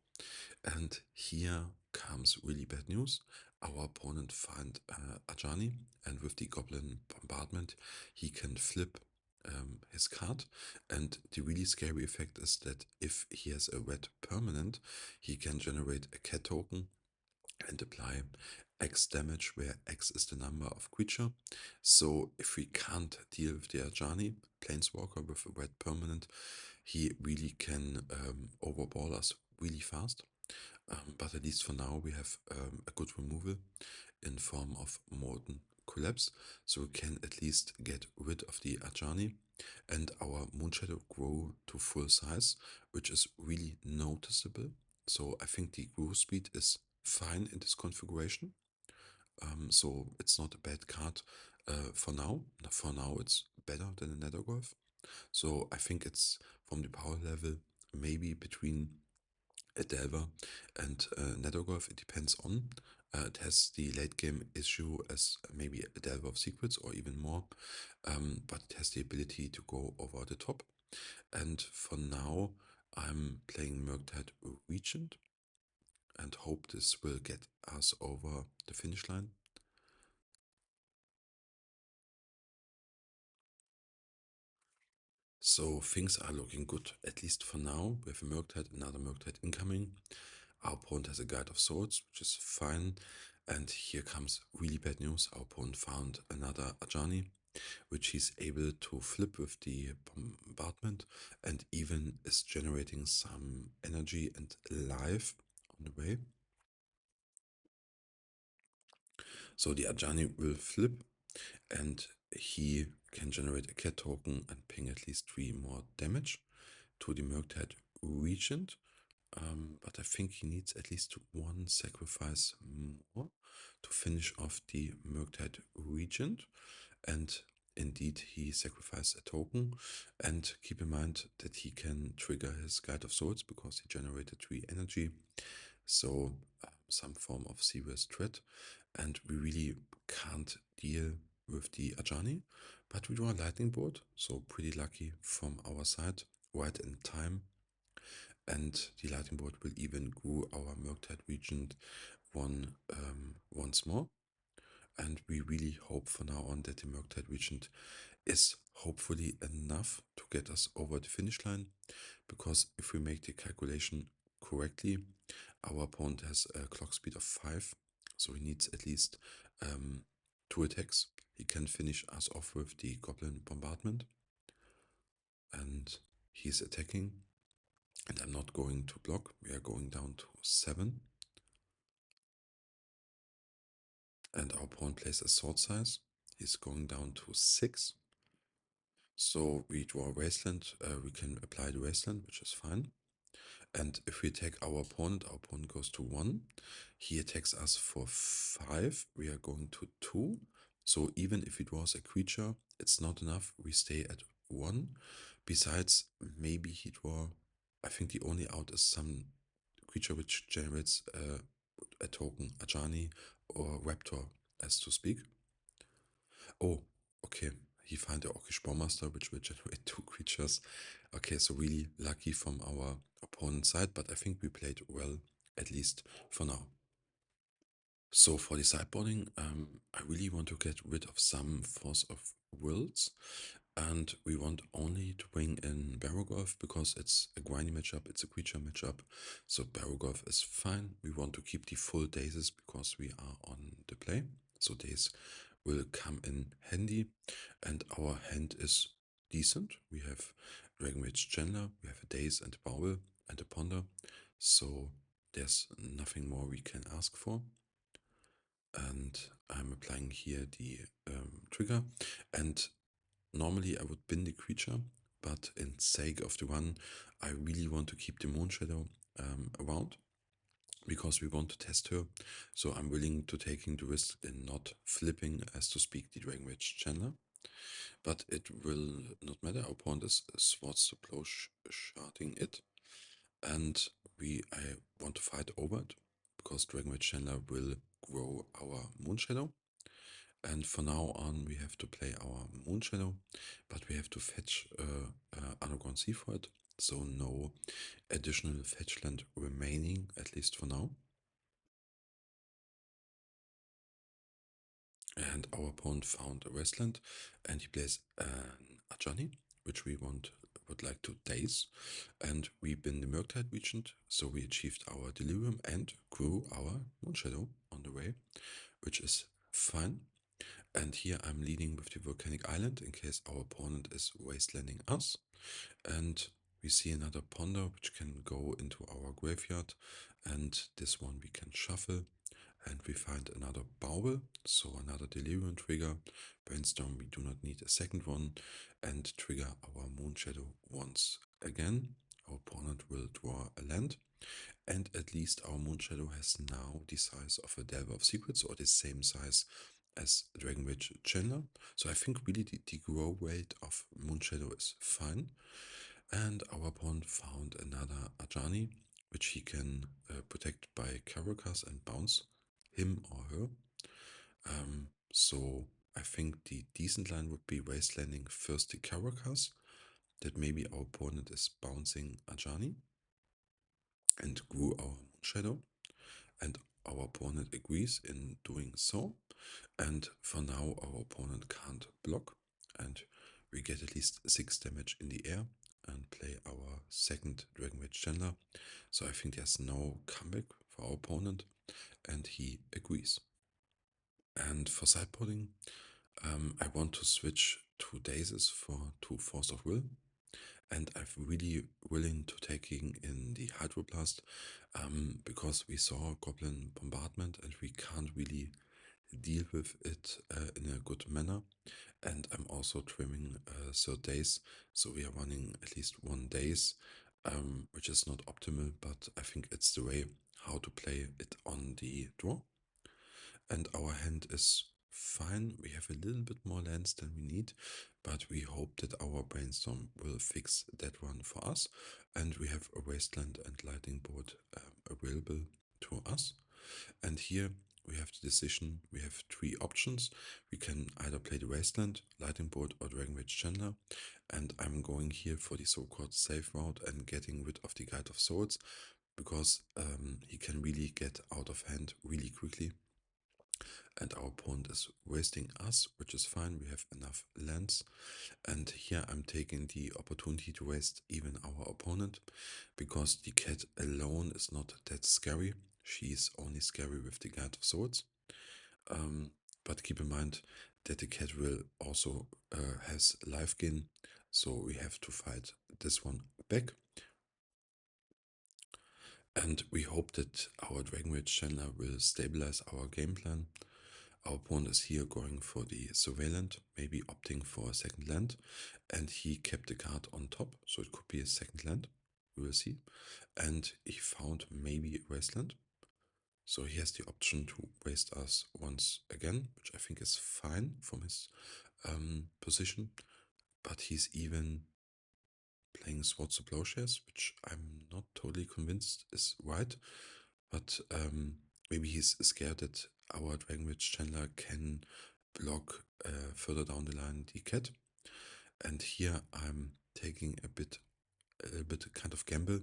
And here comes really bad news. Our opponent found Ajani, and with the Goblin Bombardment, he can flip his card. And the really scary effect is that if he has a red permanent, he can generate a cat token and apply X damage, where X is the number of creature. So if we can't deal with the Ajani Planeswalker with a red permanent, he really can overball us really fast. But at least for now, we have a good removal in form of Molten Collapse, so we can at least get rid of the Ajani, and our Moonshadow grow to full size, which is really noticeable. So I think the grow speed is fine in this configuration. So it's not a bad card for now. For now, it's better than a Nethergolf. So I think it's from the power level maybe between a Delver and Nethergolf. It depends on. It has the late game issue as maybe a Delver of Secrets or even more, but it has the ability to go over the top. And for now, I'm playing Murktide Regent and hope this will get us over the finish line. So things are looking good, at least for now. We have a Murktide, another Murktide incoming. Our opponent has a Guide of Swords, which is fine. And here comes really bad news. Our opponent found another Ajani, which he's able to flip with the bombardment, and even is generating some energy and life on the way. So the Ajani will flip, and he can generate a cat token and ping at least 3 more damage to the Murktide Regent. But I think he needs at least 1 sacrifice more to finish off the Murktide Regent. And indeed, he sacrificed a token. And keep in mind that he can trigger his Guide of Swords because he generated 3 energy. So some form of serious threat. And we really can't deal with the Ajani. But we draw a Lightning Bolt, so pretty lucky from our side, right in time. And the Lightning Bolt will even grow our Murktide Regent once more. And we really hope from now on that the Murktide Regent is hopefully enough to get us over the finish line. Because if we make the calculation correctly, our opponent has a clock speed of 5, so he needs at least 2 attacks. He can finish us off with the Goblin Bombardment. And he's attacking. And I'm not going to block. We are going down to 7. And our pawn plays a sword size. He's going down to 6. So we draw a wasteland. We can apply the wasteland, which is fine. And if we attack our opponent goes to 1. He attacks us for 5. We are going to 2. So even if he draws a creature, it's not enough. We stay at 1. Besides, maybe he draw. I think the only out is some creature which generates a token, Ajani or Raptor, as to speak. Oh, okay. He found the Orcish Bowmaster, which will generate 2 creatures. Okay, so really lucky from our opponent's side, but I think we played well, at least for now. So for the sideboarding, I really want to get rid of some Force of Wills, and we want only to bring in Barrowgolf because it's a grindy matchup, it's a creature matchup, so Barrowgolf is fine. We want to keep the full dazes because we are on the play, so daze will come in handy, and our hand is decent. We have Dragonrage Chandler, we have a Daze and a Bowel and a Ponder, so there's nothing more we can ask for. And I'm applying here the trigger, and normally I would bin the creature, but in sake of the run, I really want to keep the Moonshadow around because we want to test her. So I'm willing to taking the risk in not flipping, as to speak, the Dragonrage Chandler. But it will not matter. Our opponent is Swords to Blow sharding it, and I want to fight over it because Dragonrage Chandler will grow our Moonshadow. And for now on, we have to play our Moonshadow, but we have to fetch Underground Sea for it, so no additional fetch land remaining, at least for now. And our opponent found a wasteland, and he plays an Ajani, which we would like to daze. And we bin the Murktide Regent, so we achieved our Delirium and grew our Moonshadow on the way, which is fine. And here I'm leading with the Volcanic Island in case our opponent is wastelanding us. And we see another Ponder which can go into our graveyard, and this one we can shuffle. And we find another Bowel, so another Delirium trigger. Brainstorm, we do not need a second one, and trigger our Moonshadow once again. Our opponent will draw a land, and at least our Moonshadow has now the size of a Delver of Secrets, or the same size as Dragonrage Chandler. So I think really the grow rate of Moonshadow is fine. And our opponent found another Ajani, which he can protect by Carakas and bounce him or her. So I think the decent line would be wastelanding first the Carakas, that maybe our opponent is bouncing Ajani and grew our Moonshadow, and our opponent agrees in doing so. And for now, our opponent can't block, and we get at least 6 damage in the air and play our second Dragonrage Chandler. So I think there's no comeback for our opponent, and he agrees. And for sideboarding, I want to switch 2 dazes for 2 Force of Will, and I'm really willing to taking in the Hydroblast because we saw Goblin Bombardment and we can't really deal with it in a good manner. And I'm also trimming third days, so we are running at least 1 days, which is not optimal, but I think it's the way how to play it on the draw. And our hand is fine. We have a little bit more lands than we need, but we hope that our brainstorm will fix that one for us. And we have a wasteland and lightning bolt available to us. And here we have the decision. We have 3 options. We can either play the wasteland, lightning bolt, or Dragonrage Chandler. And I'm going here for the so-called safe route and getting rid of the Guide of Souls, because he can really get out of hand really quickly. And our opponent is wasting us, which is fine. We have enough lands. And here I'm taking the opportunity to waste even our opponent, because the cat alone is not that scary. She's only scary with the Guide of Swords. But keep in mind that the cat will also has life gain, so we have to fight this one back. And we hope that our Dragonrage Chandler will stabilize our game plan. Our opponent is here going for the Surveillant, maybe opting for a second land, and he kept the card on top, so it could be a second land. We will see. And he found maybe a wasteland, so he has the option to waste us once again, which I think is fine from his position. But he's even playing Swords to Plowshares, which I'm not totally convinced is right. But maybe he's scared that our Dragonrage Chandler can block further down the line the cat. And here I'm taking a little bit kind of gamble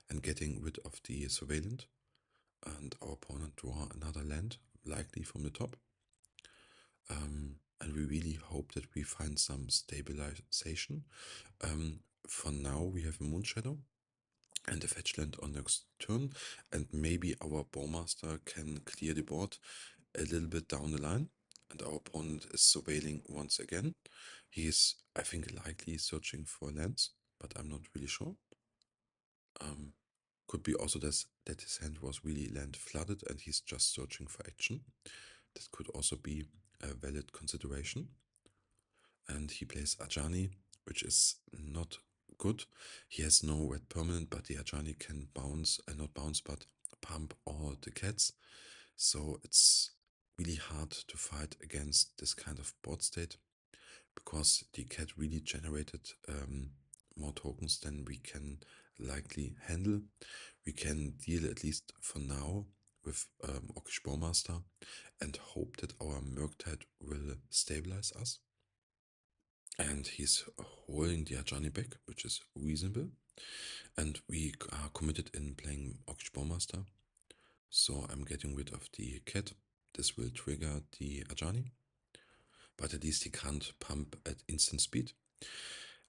and getting rid of the surveillant. And our opponent draw another land, likely from the top. And we really hope that we find some stabilization. For now, we have a Moonshadow and a fetch land on next turn, and maybe our Bowmaster can clear the board a little bit down the line. And our opponent is surveilling once again. He is, I think, likely searching for lands, but I'm not really sure. Could be also that his hand was really land flooded and he's just searching for action. That could also be a valid consideration. And he plays Ajani, which is not good. He has no red permanent, but the Ajani can bounce, not bounce, but pump all the cats. So it's really hard to fight against this kind of board state, because the cat really generated more tokens than we can likely handle. We can deal, at least for now, with Orcish Bowmaster and hope that our Murktide will stabilize us. And he's holding the Ajani back, which is reasonable. And we are committed in playing Orcish Bowmaster. So I'm getting rid of the cat. This will trigger the Ajani, but at least he can't pump at instant speed.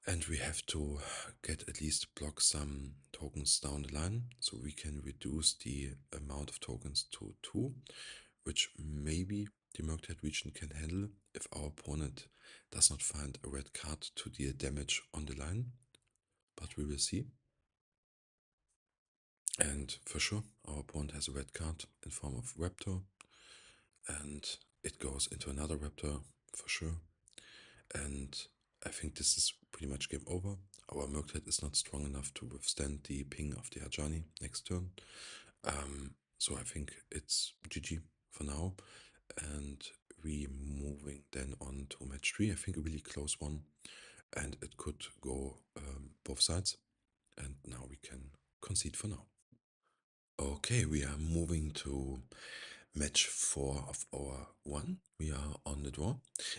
And we have to get at least block some tokens down the line, so we can reduce the amount of tokens to 2, which maybe the Murktide region can handle if our opponent does not find a red card to deal damage on the line, but we will see. And for sure, our opponent has a red card in form of Raptor, and it goes into another Raptor for sure. And I think this is pretty much game over. Our Murktide is not strong enough to withstand the ping of the Ajani next turn. So I think it's GG for now. And we moving then on to match 3. I think a really close one. And it could go both sides. And now we can concede for now. Okay, we are moving to match 4 of our 1. We are on the draw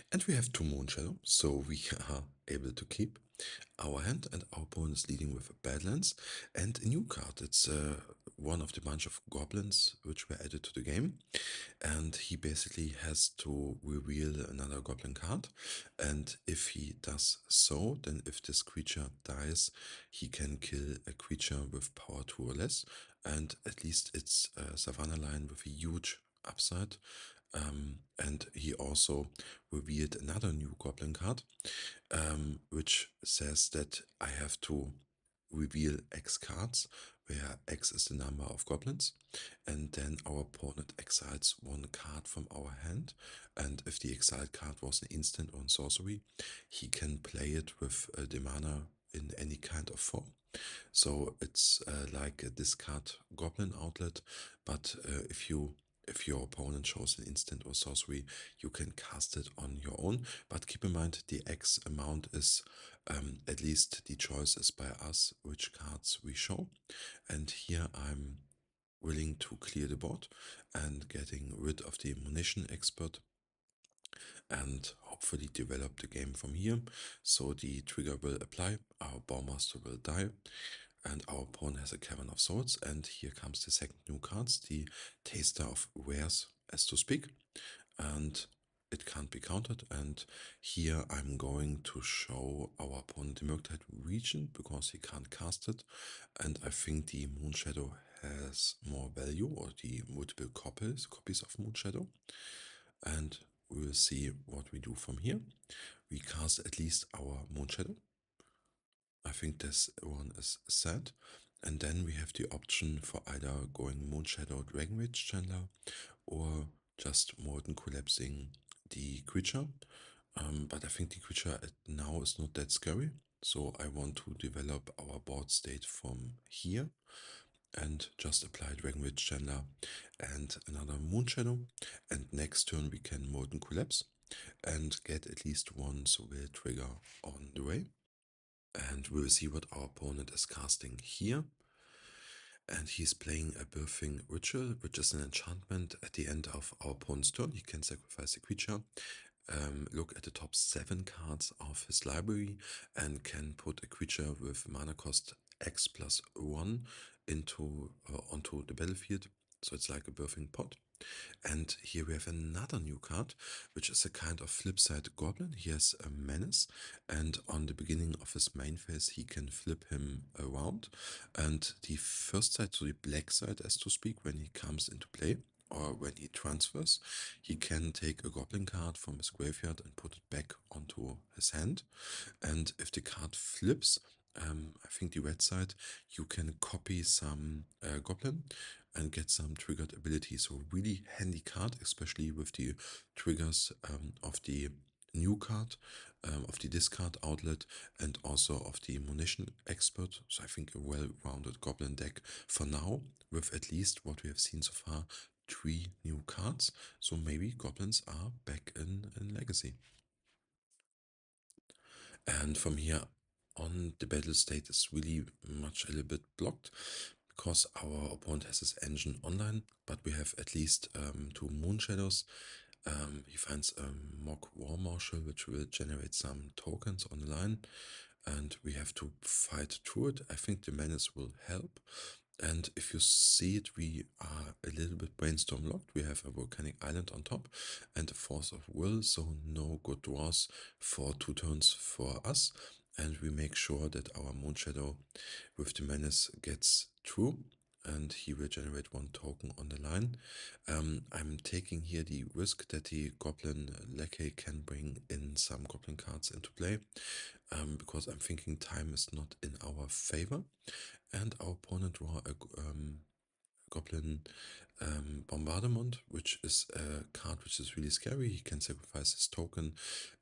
and we have 2 Moonshadow, so we are able to keep our hand, and our opponent is leading with Badlands and a new card. It's one of the bunch of Goblins which were added to the game, and he basically has to reveal another Goblin card, and if he does so, then if this creature dies, he can kill a creature with power 2 or less, and at least it's a Savannah line with a huge upside. And he also revealed another new Goblin card, which says that I have to reveal X cards, where X is the number of goblins, and then our opponent exiles 1 card from our hand, and if the exiled card was an instant or a sorcery, he can play it with the mana in any kind of form. So it's like a discard goblin outlet, but if your opponent shows an instant or sorcery, you can cast it on your own. But keep in mind the X amount is at least the choice is by us which cards we show. And here I'm willing to clear the board and getting rid of the Munition Expert and hopefully develop the game from here. So the trigger will apply, our Bowmaster will die, and our opponent has a Cavern of Swords, and here comes the second new cards, the Taster of Wares, as to speak, and it can't be countered. And here I'm going to show our opponent the Murktide region because he can't cast it, and I think the Moonshadow has more value, or the multiple copies of Moonshadow, and we will see what we do from here. We cast at least our Moonshadow. I think this one is set. And then we have the option for either going Moonshadow Dragonwitch Chandler or just Molten collapsing the creature. But I think the creature now is not that scary. So I want to develop our board state from here and just apply Dragonwitch Chandler and another Moonshadow. And next turn we can Molten Collapse and get at least one Surveil trigger on the way. And we will see what our opponent is casting here. And he's playing a Birthing Ritual, which is an enchantment. At the end of our opponent's turn, he can sacrifice a creature, look at the top 7 cards of his library and can put a creature with mana cost X plus 1 onto the battlefield. So it's like a birthing pot. And here we have another new card, which is a kind of flip side goblin. He has a menace, and on the beginning of his main phase, he can flip him around. And the first side, so the black side, as to speak, when he comes into play, or when he transfers, he can take a goblin card from his graveyard and put it back onto his hand. And if the card flips, I think the red side, you can copy some goblin and get some triggered abilities. So really handy card, especially with the triggers of the new card, of the discard outlet, and also of the munition expert. So I think a well-rounded goblin deck for now, with at least what we have seen so far, 3 new cards. So maybe goblins are back in Legacy. And from here on, the battle state is really much a little bit blocked because our opponent has his engine online, but we have at least 2 Moonshadows. He finds a mock war marshal, which will generate some tokens on the line, and we have to fight through it. I think the menace will help. And if you see it, we are a little bit brainstorm locked. We have a volcanic island on top and a force of will, so no good draws for 2 turns for us. And we make sure that our Moonshadow with the menace gets through, and he will generate 1 token on the line. I'm taking here the risk that the Goblin Lackey can bring in some Goblin cards into play, because I'm thinking time is not in our favor, and our opponent draw a Goblin Bombardment, which is a card which is really scary. He can sacrifice his token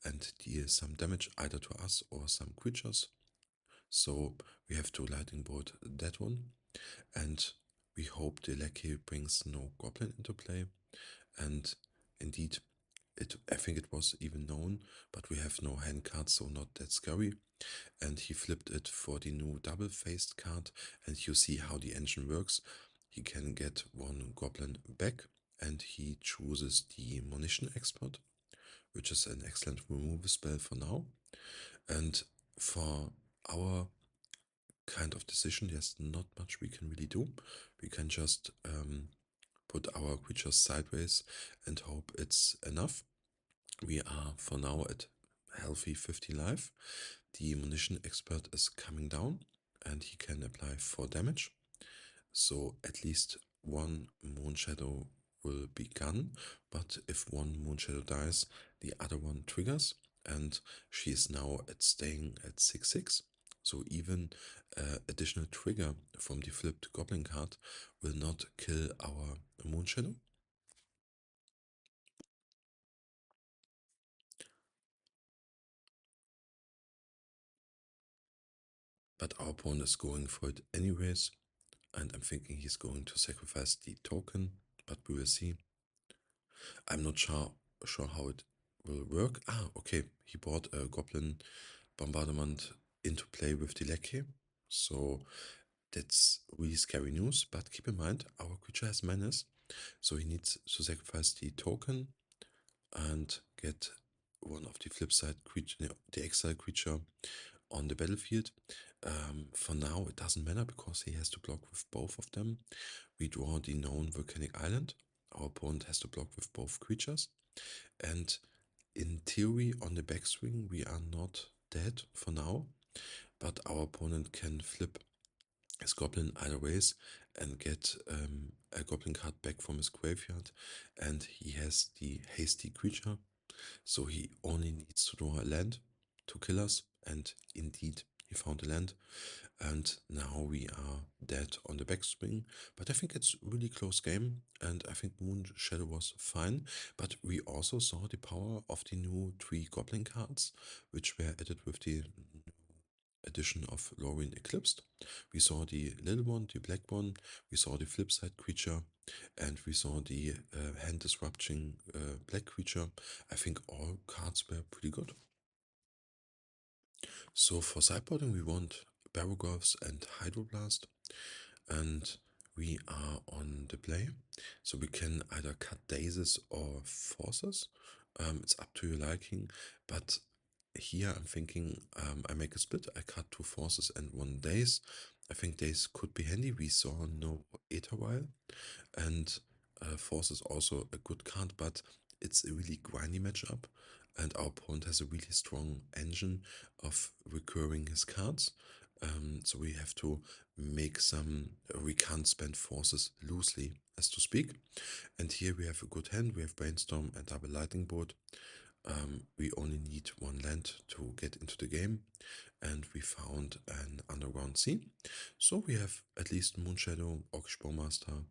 and deal some damage either to us or some creatures. So we have to lightning bolt that one, and we hope the Lackey brings no Goblin into play. And indeed, I think it was even known, but we have no hand cards, so not that scary. And he flipped it for the new double-faced card, and you see how the engine works. He can get 1 goblin back, and he chooses the munition expert, which is an excellent removal spell for now. And for our kind of decision, there's not much we can really do. We can just put our creatures sideways and hope it's enough. We are for now at healthy 50 life. The munition expert is coming down and he can apply 4 damage. So at least 1 Moonshadow will be gone, but if 1 Moonshadow dies, the other one triggers, and she is now staying at 6/6. So even additional trigger from the flipped Goblin card will not kill our Moonshadow. But our opponent is going for it anyways, and I'm thinking he's going to sacrifice the token, but we will see. I'm not sure how it will work. Okay, he brought a Goblin Bombardment into play with the Lackey, so that's really scary news. But keep in mind, our creature has menace, so he needs to sacrifice the token and get one of the flip side creature, the exile creature, on the battlefield. For now, it doesn't matter because he has to block with both of them. We draw the known volcanic island. Our opponent has to block with both creatures. And in theory, on the backswing, we are not dead for now. But our opponent can flip his goblin either ways and get a goblin card back from his graveyard. And he has the hasty creature. So he only needs to draw a land to kill us. And indeed, he found a land. And now we are dead on the backswing. But I think it's a really close game, and I think Moonshadow was fine. But we also saw the power of the new 3 Goblin cards, which were added with the edition of Lorwyn Eclipsed. We saw the little one, the black one, we saw the flip side creature, and we saw the hand disrupting black creature. I think all cards were pretty good. So for sideboarding, we want Barrowgirls and Hydroblast, and we are on the play. So we can either cut Dazes or Forces, It's up to your liking, but here I'm thinking I make a split. I cut 2 forces and 1 days. I think days could be handy. We saw no Aether Vial, and force is also a good card, but it's a really grindy matchup, and our opponent has a really strong engine of recurring his cards. So we have to make some, we can't spend forces loosely, as to speak. And here we have a good hand. We have Brainstorm and Double Lightning Bolt. We only need 1 land to get into the game, and we found an Underground Sea. So we have at least Moonshadow, Orcish Bowmaster,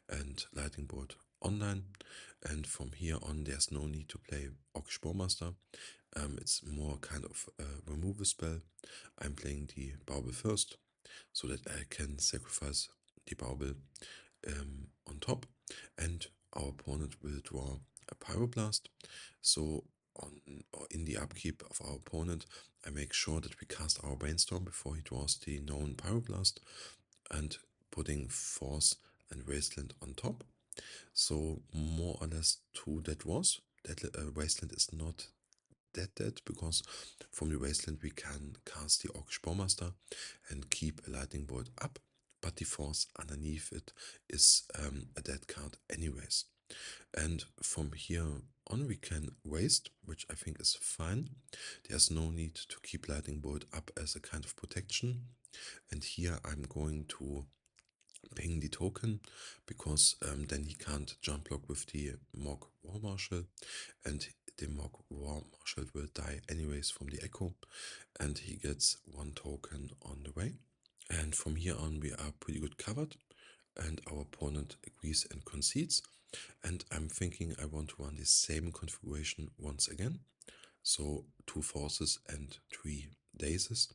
and Lightning Bolt online. And from here on, there's no need to play Orcish Bowmaster. It's more kind of a removal spell. I'm playing the Bauble first, so that I can sacrifice the Bauble on top, and our opponent will draw a Pyroblast. So on or in the upkeep of our opponent, I make sure that we cast our Brainstorm before he draws the known Pyroblast, and putting Force and Wasteland on top. So more or less 2 dead draws. That Wasteland is not dead because from the Wasteland we can cast the Orcish Bowmaster and keep a Lightning Bolt up, but the Force underneath it is a dead card anyways. And from here on we can waste, which I think is fine. There's no need to keep Lightning Bolt up as a kind of protection. And here I'm going to ping the token, because then he can't jump block with the Mog War Marshal, and the Mog War Marshal will die anyways from the Echo, and he gets 1 token on the way. And from here on we are pretty good covered, and our opponent agrees and concedes. And I'm thinking I want to run the same configuration once again. So 2 forces and 3 dazes,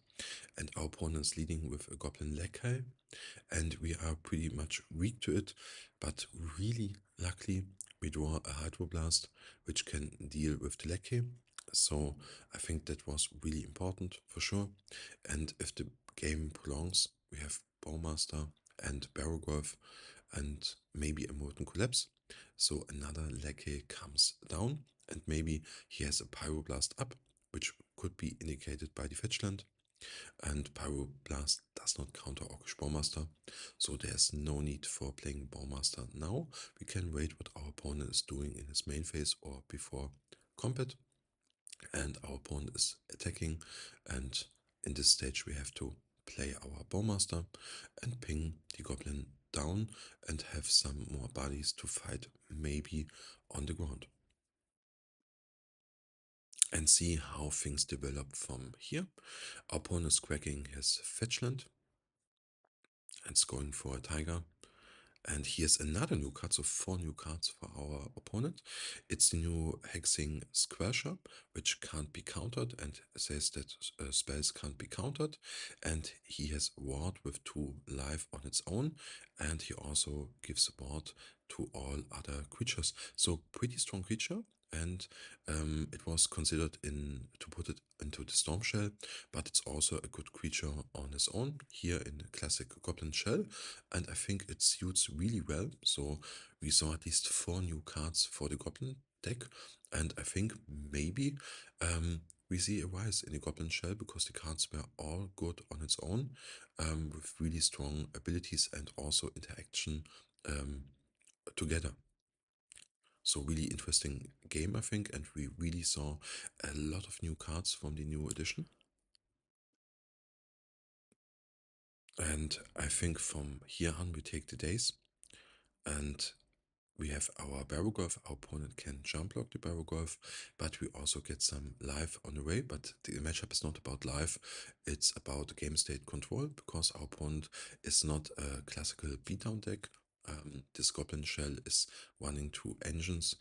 and our opponent's leading with a Goblin Lackey, and we are pretty much weak to it, but really luckily we draw a Hydroblast which can deal with the Lackey. So I think that was really important for sure. And if the game prolongs, we have Bowmaster and Barrowgolf and maybe a Molten Collapse. So another Lackey comes down, and maybe he has a Pyroblast up, which could be indicated by the fetchland. And Pyroblast does not counter Orcish Bowmaster, so there's no need for playing Bowmaster now. We can wait what our opponent is doing in his main phase or before combat, and our opponent is attacking, and in this stage we have to play our Bowmaster and ping the Goblin down and have some more bodies to fight maybe on the ground. And see how things develop from here. Our opponent is cracking his fetchland and is going for a tiger. And here's another new card, so 4 new cards for our opponent. It's the new Hexing Squasher, which can't be countered, and says that spells can't be countered. And he has Ward with 2 life on its own, and he also gives ward to all other creatures. So pretty strong creature, and it was considered to put it into the Storm Shell, but it's also a good creature on its own here in the classic Goblin Shell, and I think it suits really well. So we saw at least 4 new cards for the Goblin deck, and I think maybe we see a rise in the Goblin Shell because the cards were all good on its own, with really strong abilities and also interaction together. So really interesting game, I think, and we really saw a lot of new cards from the new edition. And I think from here on we take the days, and we have our Barrowgolf. Our opponent can jump block the Barrowgolf, but we also get some life on the way. But the matchup is not about life, it's about game state control, because our opponent is not a classical beatdown deck. This Goblin Shell is running 2 engines,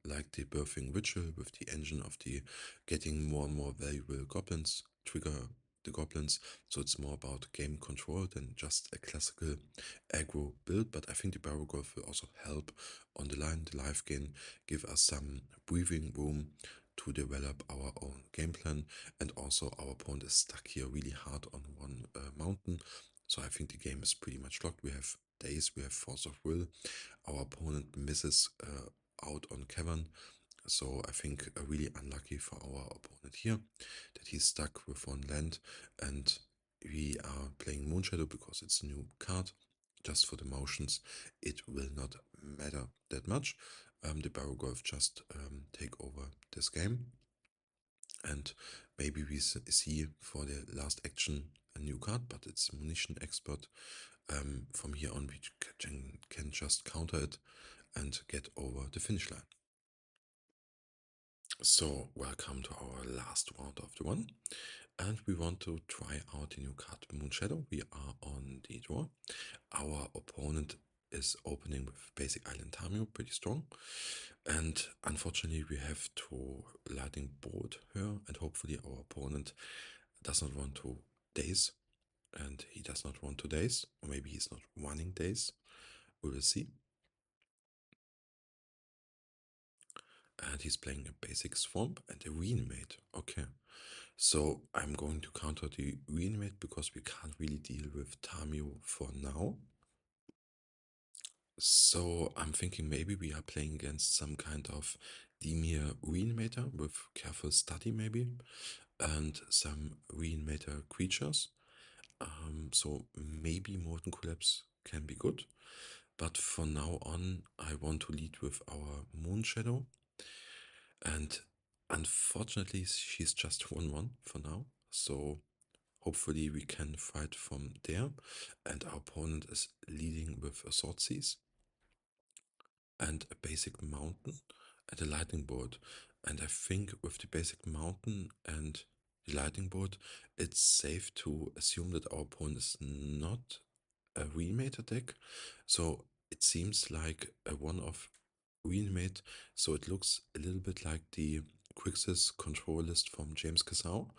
like the Birthing Ritual with the engine of the getting more and more valuable goblins, trigger the goblins. So it's more about game control than just a classical aggro build, but I think the Barrowgolf will also help on the line. The life gain give us some breathing room to develop our own game plan, and also our opponent is stuck here really hard on 1 mountain. So I think the game is pretty much locked. We have days, we have Force of Will. Our opponent misses out on Cavern, So I think really unlucky for our opponent here that he's stuck with one land, and we are playing Moonshadow because it's a new card. Just for the motions, it will not matter that much. The Barrow Golf just take over this game, and maybe we see for the last action a new card, but it's Munition Expert. From here on, we can just counter it and get over the finish line. So, welcome to our last round of the one, and we want to try out the new card Moonshadow. We are on the draw. Our opponent is opening with basic Island Tamio, pretty strong, and unfortunately we have to lightning bolt her, and hopefully our opponent does not want to daze, and he does not want to daze, or maybe he's not wanting daze. We will see. And he's playing a basic swamp and a reanimate. Okay, so I'm going to counter the reanimate because we can't really deal with Tamio for now. So I'm thinking maybe we are playing against some kind of Dimir reanimator with careful study maybe, and some reanimator creatures. So maybe Molten Collapse can be good. But for now on, I want to lead with our Moonshadow. And unfortunately, she's just 1-1 for now. So hopefully we can fight from there. And our opponent is leading with a Sword Seize and a basic mountain and a lightning bolt. And I think with the basic mountain and the lightning bolt, it's safe to assume that our opponent is not a reanimate deck. So it seems like a one-off reanimate. So it looks a little bit like the Grixis Control list from James Casau.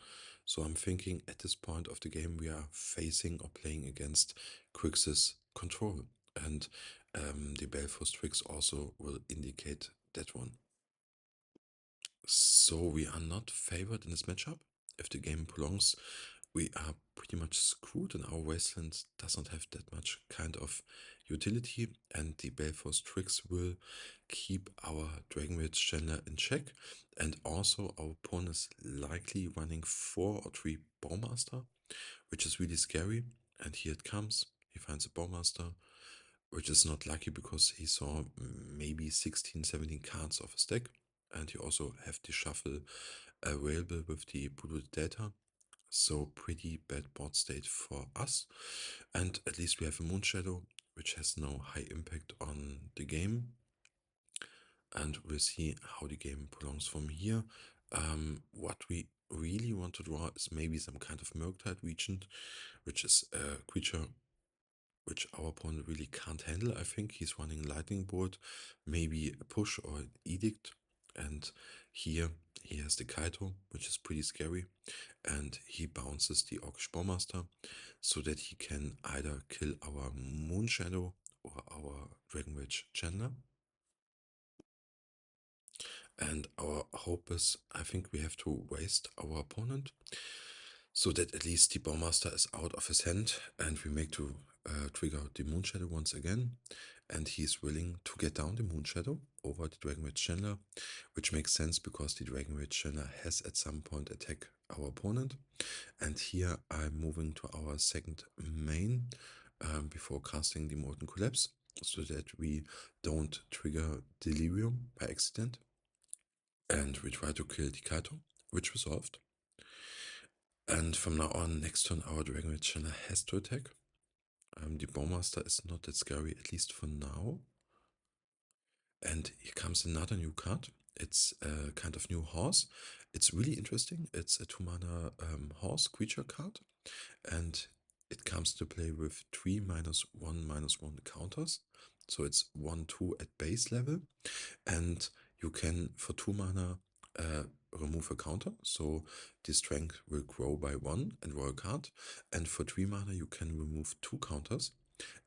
So I'm thinking at this point of the game we are facing or playing against Grixis Control. And the Belfast tricks also will indicate that one. So we are not favored in this matchup. If the game prolongs, we are pretty much screwed, and our wasteland does not have that much kind of utility, and the Balefrost tricks will keep our Dragon Rage Chandler in check, and also our opponent is likely running 4 or 3 Bowmaster, which is really scary. And here it comes, he finds a Bowmaster, which is not lucky because he saw maybe 16, 17 cards of his deck, and you also have the shuffle available with the Blue Delta. So pretty bad board state for us, and at least we have a Moonshadow, which has no high impact on the game, and we'll see how the game prolongs from here. What we really want to draw is maybe some kind of Murktide Regent, which is a creature which our opponent really can't handle. I think he's running Lightning Bolt, maybe a push or an Edict, and here he has the Kaito, which is pretty scary, and he bounces the Orcish Bowmaster so that he can either kill our Moonshadow or our Dragon Rage Chandler. And our hope is, I think we have to waste our opponent so that at least the Bowmaster is out of his hand, and we make to trigger the Moonshadow once again, and he's willing to get down the Moonshadow over the Dragon Rage Chandler, which makes sense because the Dragon Rage Chandler has at some point attack our opponent. And here I'm moving to our second main before casting the Molten Collapse, so that we don't trigger Delirium by accident. And we try to kill the Kaito, which resolved. And from now on, next turn, our Dragon Rage Chandler has to attack. The Bowmaster is not that scary, at least for now. And here comes another new card. It's a kind of new horse. It's really interesting. It's a 2-mana horse creature card. And it comes to play with 3 -1/-1 counters. So it's 1/2 at base level. And you can, for 2 mana, remove a counter. So the strength will grow by 1 and draw a card. And for 3 mana, you can remove 2 counters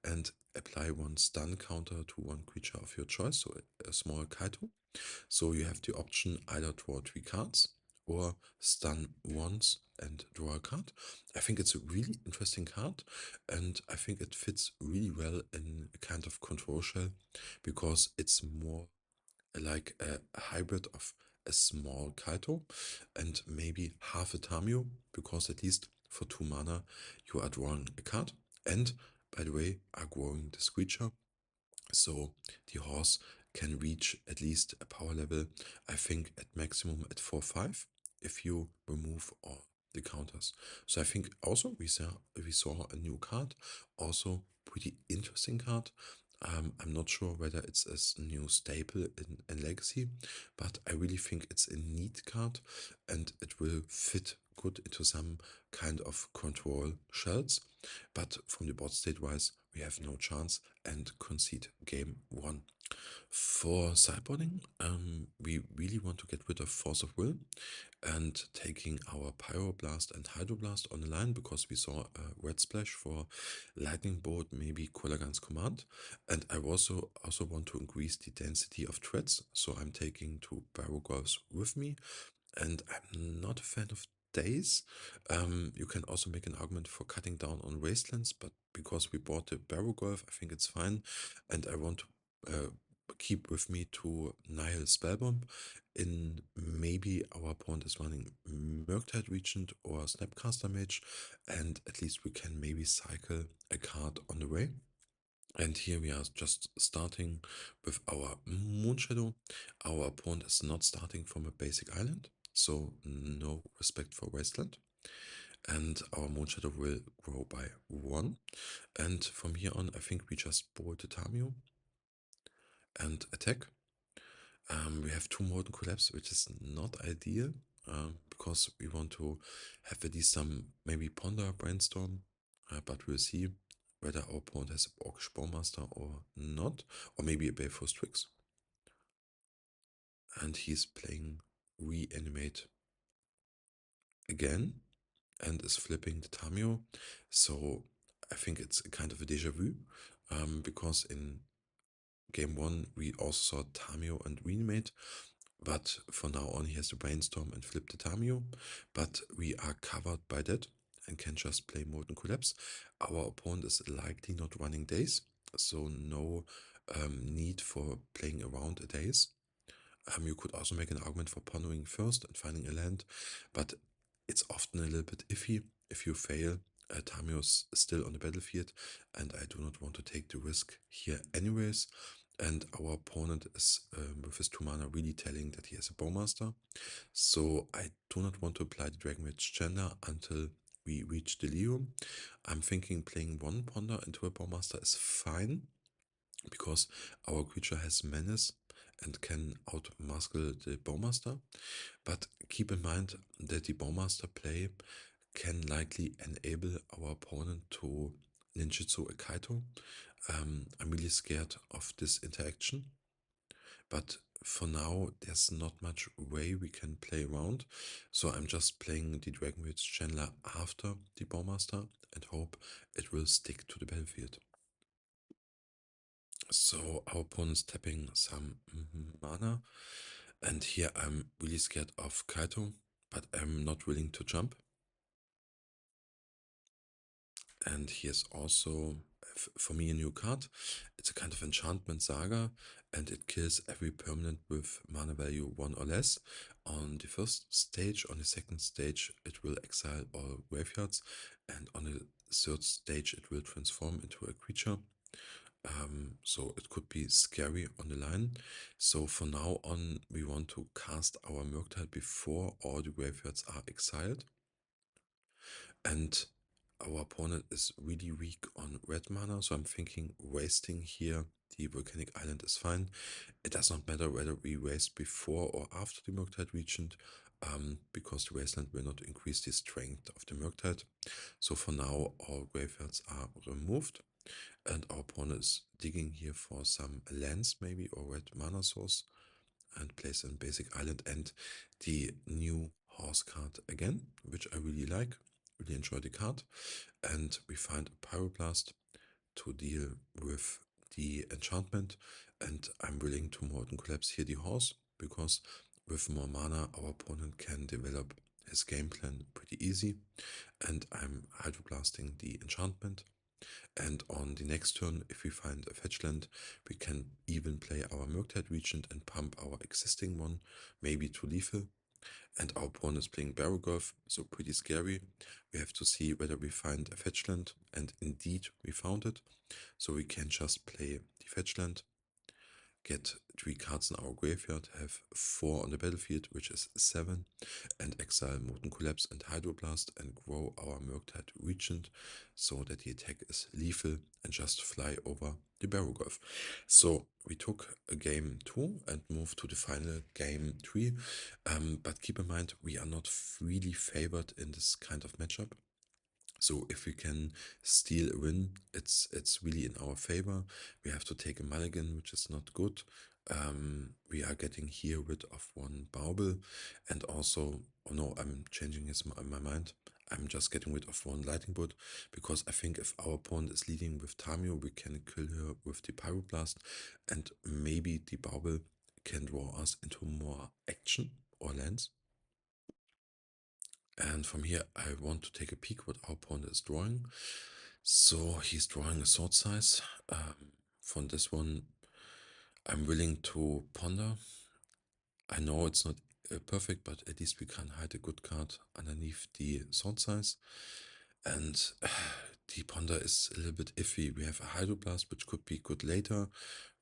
and apply 1 stun counter to 1 creature of your choice, so a small Kaito. So you have the option either draw 3 cards or stun once and draw a card. I think it's a really interesting card, and I think it fits really well in a kind of control shell because it's more like a hybrid of a small Kaito and maybe half a Tamio, because at least for 2 mana you are drawing a card, and by the way, are growing this creature. So the horse can reach at least a power level, I think at maximum at 4-5 if you remove all the counters. So I think also we saw a new card, also pretty interesting card. I'm not sure whether it's a new staple in Legacy, but I really think it's a neat card and it will fit good into some kind of control shells. But from the board state wise, we have no chance and concede game 1. For sideboarding, we really want to get rid of Force of Will and taking our Pyroblast and Hydroblast on the line, because we saw a red splash for Lightning Bolt, maybe Kulagan's Command. And I also want to increase the density of threats, so I'm taking 2 Barrowgolfs with me. And I'm not a fan of days. You can also make an argument for cutting down on wastelands, but because we bought the Barrow Golf, I think it's fine. And I want to keep with me to Nihil Spellbomb. In maybe our opponent is running Murktide Regent or Snapcaster Mage, and at least we can maybe cycle a card on the way. And here we are just starting with our Moonshadow. Our opponent is not starting from a basic island, so no respect for Wasteland. And our Moonshadow will grow by 1. And from here on, I think we just bolt the Tamio and attack. We have 2 Molten Collapse, which is not ideal, because we want to have at least some maybe Ponder Brainstorm, but we'll see whether our opponent has a Orcish Bowmaster or not, or maybe a Baleful Strix. And he's playing Reanimate again and is flipping the Tamio. So I think it's a kind of a deja vu, because in game 1 we also saw Tamio and Reanimate, but for now on he has to Brainstorm and flip the Tamio, but we are covered by that and can just play Molten Collapse. Our opponent is likely not running days, so no need for playing around a days. You could also make an argument for pondering first and finding a land, but it's often a little bit iffy. If you fail, Tamio is still on the battlefield, and I do not want to take the risk here anyways. And our opponent is, with his 2 mana, really telling that he has a Bowmaster. So I do not want to apply the Dragon Mage Chandler until we reach Delirium. I'm thinking playing 1 Ponder into a Bowmaster is fine, because our creature has Menace and can outmuscle the Bowmaster. But keep in mind that the Bowmaster play can likely enable our opponent to ninjutsu a Kaito. I'm really scared of this interaction, but for now there's not much way we can play around, so I'm just playing the Dragon Witch Chandler after the Bowmaster and hope it will stick to the battlefield. So our opponent's tapping some mana, and here I'm really scared of Kaito, but I'm not willing to jump. And here's also, for me, a new card. It's a kind of enchantment saga, and it kills every permanent with mana value 1 or less. On the first stage, on the second stage, it will exile all graveyards, and on the third stage, it will transform into a creature. So it could be scary on the line. So for now on, we want to cast our Murktide before all the graveyards are exiled. And our opponent is really weak on red mana, so I'm thinking wasting here the Volcanic Island is fine. It does not matter whether we waste before or after the Murktide Regent, because the Wasteland will not increase the strength of the Murktide. So for now, all graveyards are removed, and our opponent is digging here for some lands maybe or red mana source, and place a basic island and the new horse card again, which I really like. Really enjoy the card. And we find a Pyroblast to deal with the enchantment, and I'm willing to Molten Collapse here the horse, because with more mana our opponent can develop his game plan pretty easy, and I'm Hydroblasting the enchantment. And on the next turn, if we find a fetch land, we can even play our Murktide Regent and pump our existing one, maybe to lethal. And our pawn is playing Barrowgolf, so pretty scary. We have to see whether we find a fetch land, and indeed we found it. So we can just play the fetch land, get 3 cards in our graveyard, have 4 on the battlefield, which is 7, and exile Molten Collapse and Hydroblast and grow our Murktide Regent so that the attack is lethal and just fly over the Barrowgolf. So we took a game 2 and moved to the final game 3, but keep in mind we are not really favored in this kind of matchup. So if we can steal a win, it's really in our favor. We have to take a mulligan, which is not good. We are getting here rid of 1 bauble, and also, oh no, I'm changing my mind. I'm just getting rid of 1 lightning bolt, because I think if our opponent is leading with Tamio, we can kill her with the Pyroblast, and maybe the bauble can draw us into more action or lands. And from here, I want to take a peek what our opponent is drawing. So he's drawing a sword size. From this one, I'm willing to ponder. I know it's not perfect, but at least we can hide a good card underneath the sword size. And the ponder is a little bit iffy. We have a Hydroblast, which could be good later.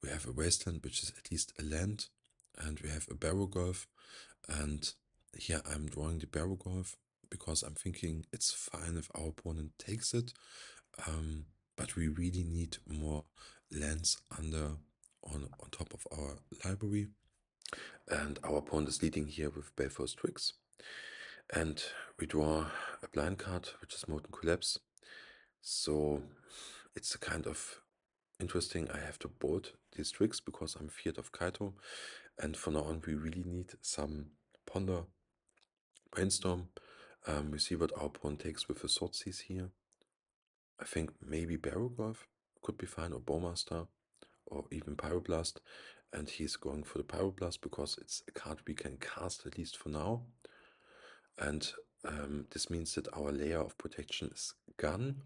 We have a Wasteland, which is at least a land. And we have a Barrowgolf. And here I'm drawing the Barrowgolf because I'm thinking it's fine if our opponent takes it. But we really need more lands on top of our library. And our opponent is leading here with Baleful's Tricks. And we draw a blind card, which is Molten Collapse. So it's a kind of interesting. I have to bolt these tricks because I'm feared of Kaito. And from now on, we really need some ponder, brainstorm. We see what our opponent takes with the sword seize here. I think maybe Barrowgolf could be fine, or Bowmaster, or even Pyroblast. And he's going for the Pyroblast because it's a card we can cast, at least for now. And this means that our layer of protection is gone.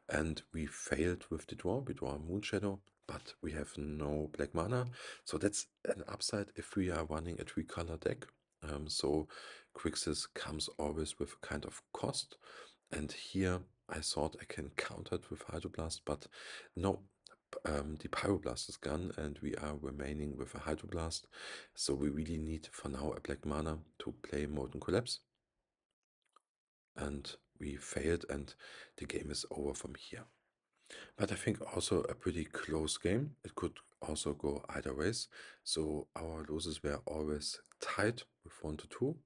And we failed with the draw. We draw a Moonshadow, but we have no black mana. So that's an upside if we are running a 3-color deck. So Grixis comes always with a kind of cost. And here I thought I can counter it with Hydroblast, but no. The Pyroblast is gone and we are remaining with a Hydroblast. So we really need for now a black mana to play Molten Collapse. And we failed and the game is over from here. But I think also a pretty close game. It could also go either ways. So our losses were always tied with 1 to 2.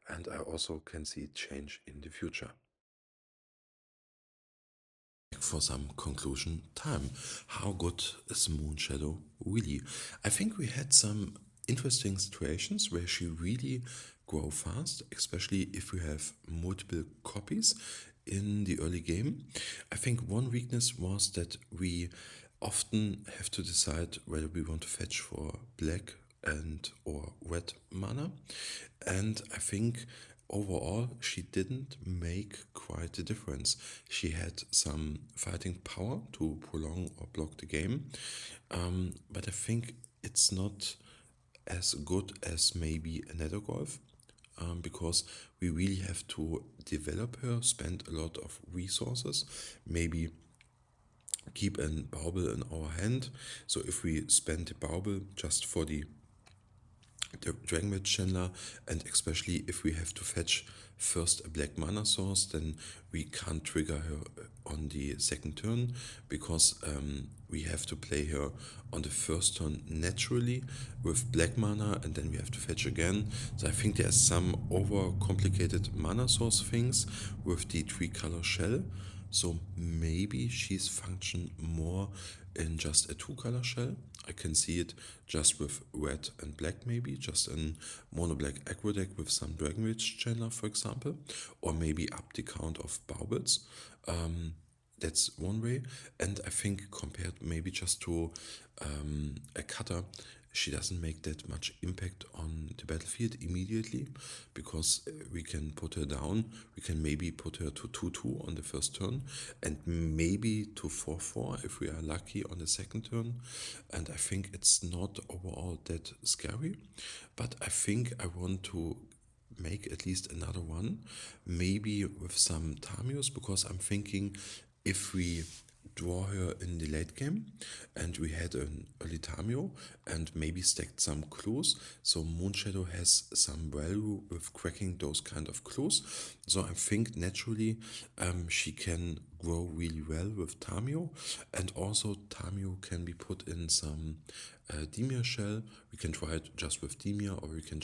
And I also can see change in the future. For some conclusion time. How good is Moonshadow really? I think we had some interesting situations where she really grow fast, especially if we have multiple copies in the early game. I think one weakness was that we often have to decide whether we want to fetch for black and or red mana. And I think overall she didn't make quite a difference. She had some fighting power to prolong or block the game, but I think it's not as good as maybe a Nethergolf, because we really have to develop her, spend a lot of resources, maybe keep a bauble in our hand. So if we spend the bauble just for the Dragon Mage Chandler, and especially if we have to fetch first a black mana source, then we can't trigger her on the second turn because we have to play her on the first turn naturally with black mana and then we have to fetch again. So I think there's some overcomplicated mana source things with the 3-color shell. So maybe she's function more in just a 2-color shell. I can see it just with red and black, maybe just in mono black aggro deck with some Dragon Mage Chandler, for example, or maybe up the count of baubles. That's one way. And I think compared maybe just to a cutter, she doesn't make that much impact on the battlefield immediately, because we can put her down. We can maybe put her to 2-2 on the first turn, and maybe to 4-4 if we are lucky on the second turn. And I think it's not overall that scary, but I think I want to make at least another one, maybe with some Tamios, because I'm thinking if we draw her in the late game and we had an early Tamio and maybe stacked some clues, so Moonshadow has some value with cracking those kind of clues. So I think naturally she can grow really well with Tamio, and also Tamio can be put in some Demir shell. We can try it just with Demir, or we can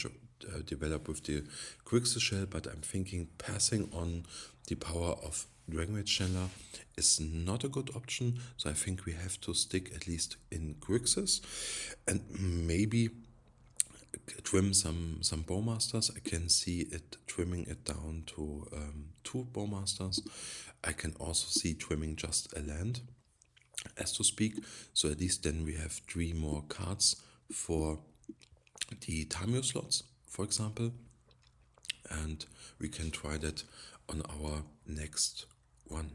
develop with the Grixis shell, but I'm thinking passing on the power of Dragon Rage Chandler is not a good option, so I think we have to stick at least in Grixis and maybe trim some Bowmasters. I can see it trimming it down to 2 Bowmasters. I can also see trimming just a land, as to speak, so at least then we have 3 more cards for the Tamio slots, for example, and we can try that on our next one.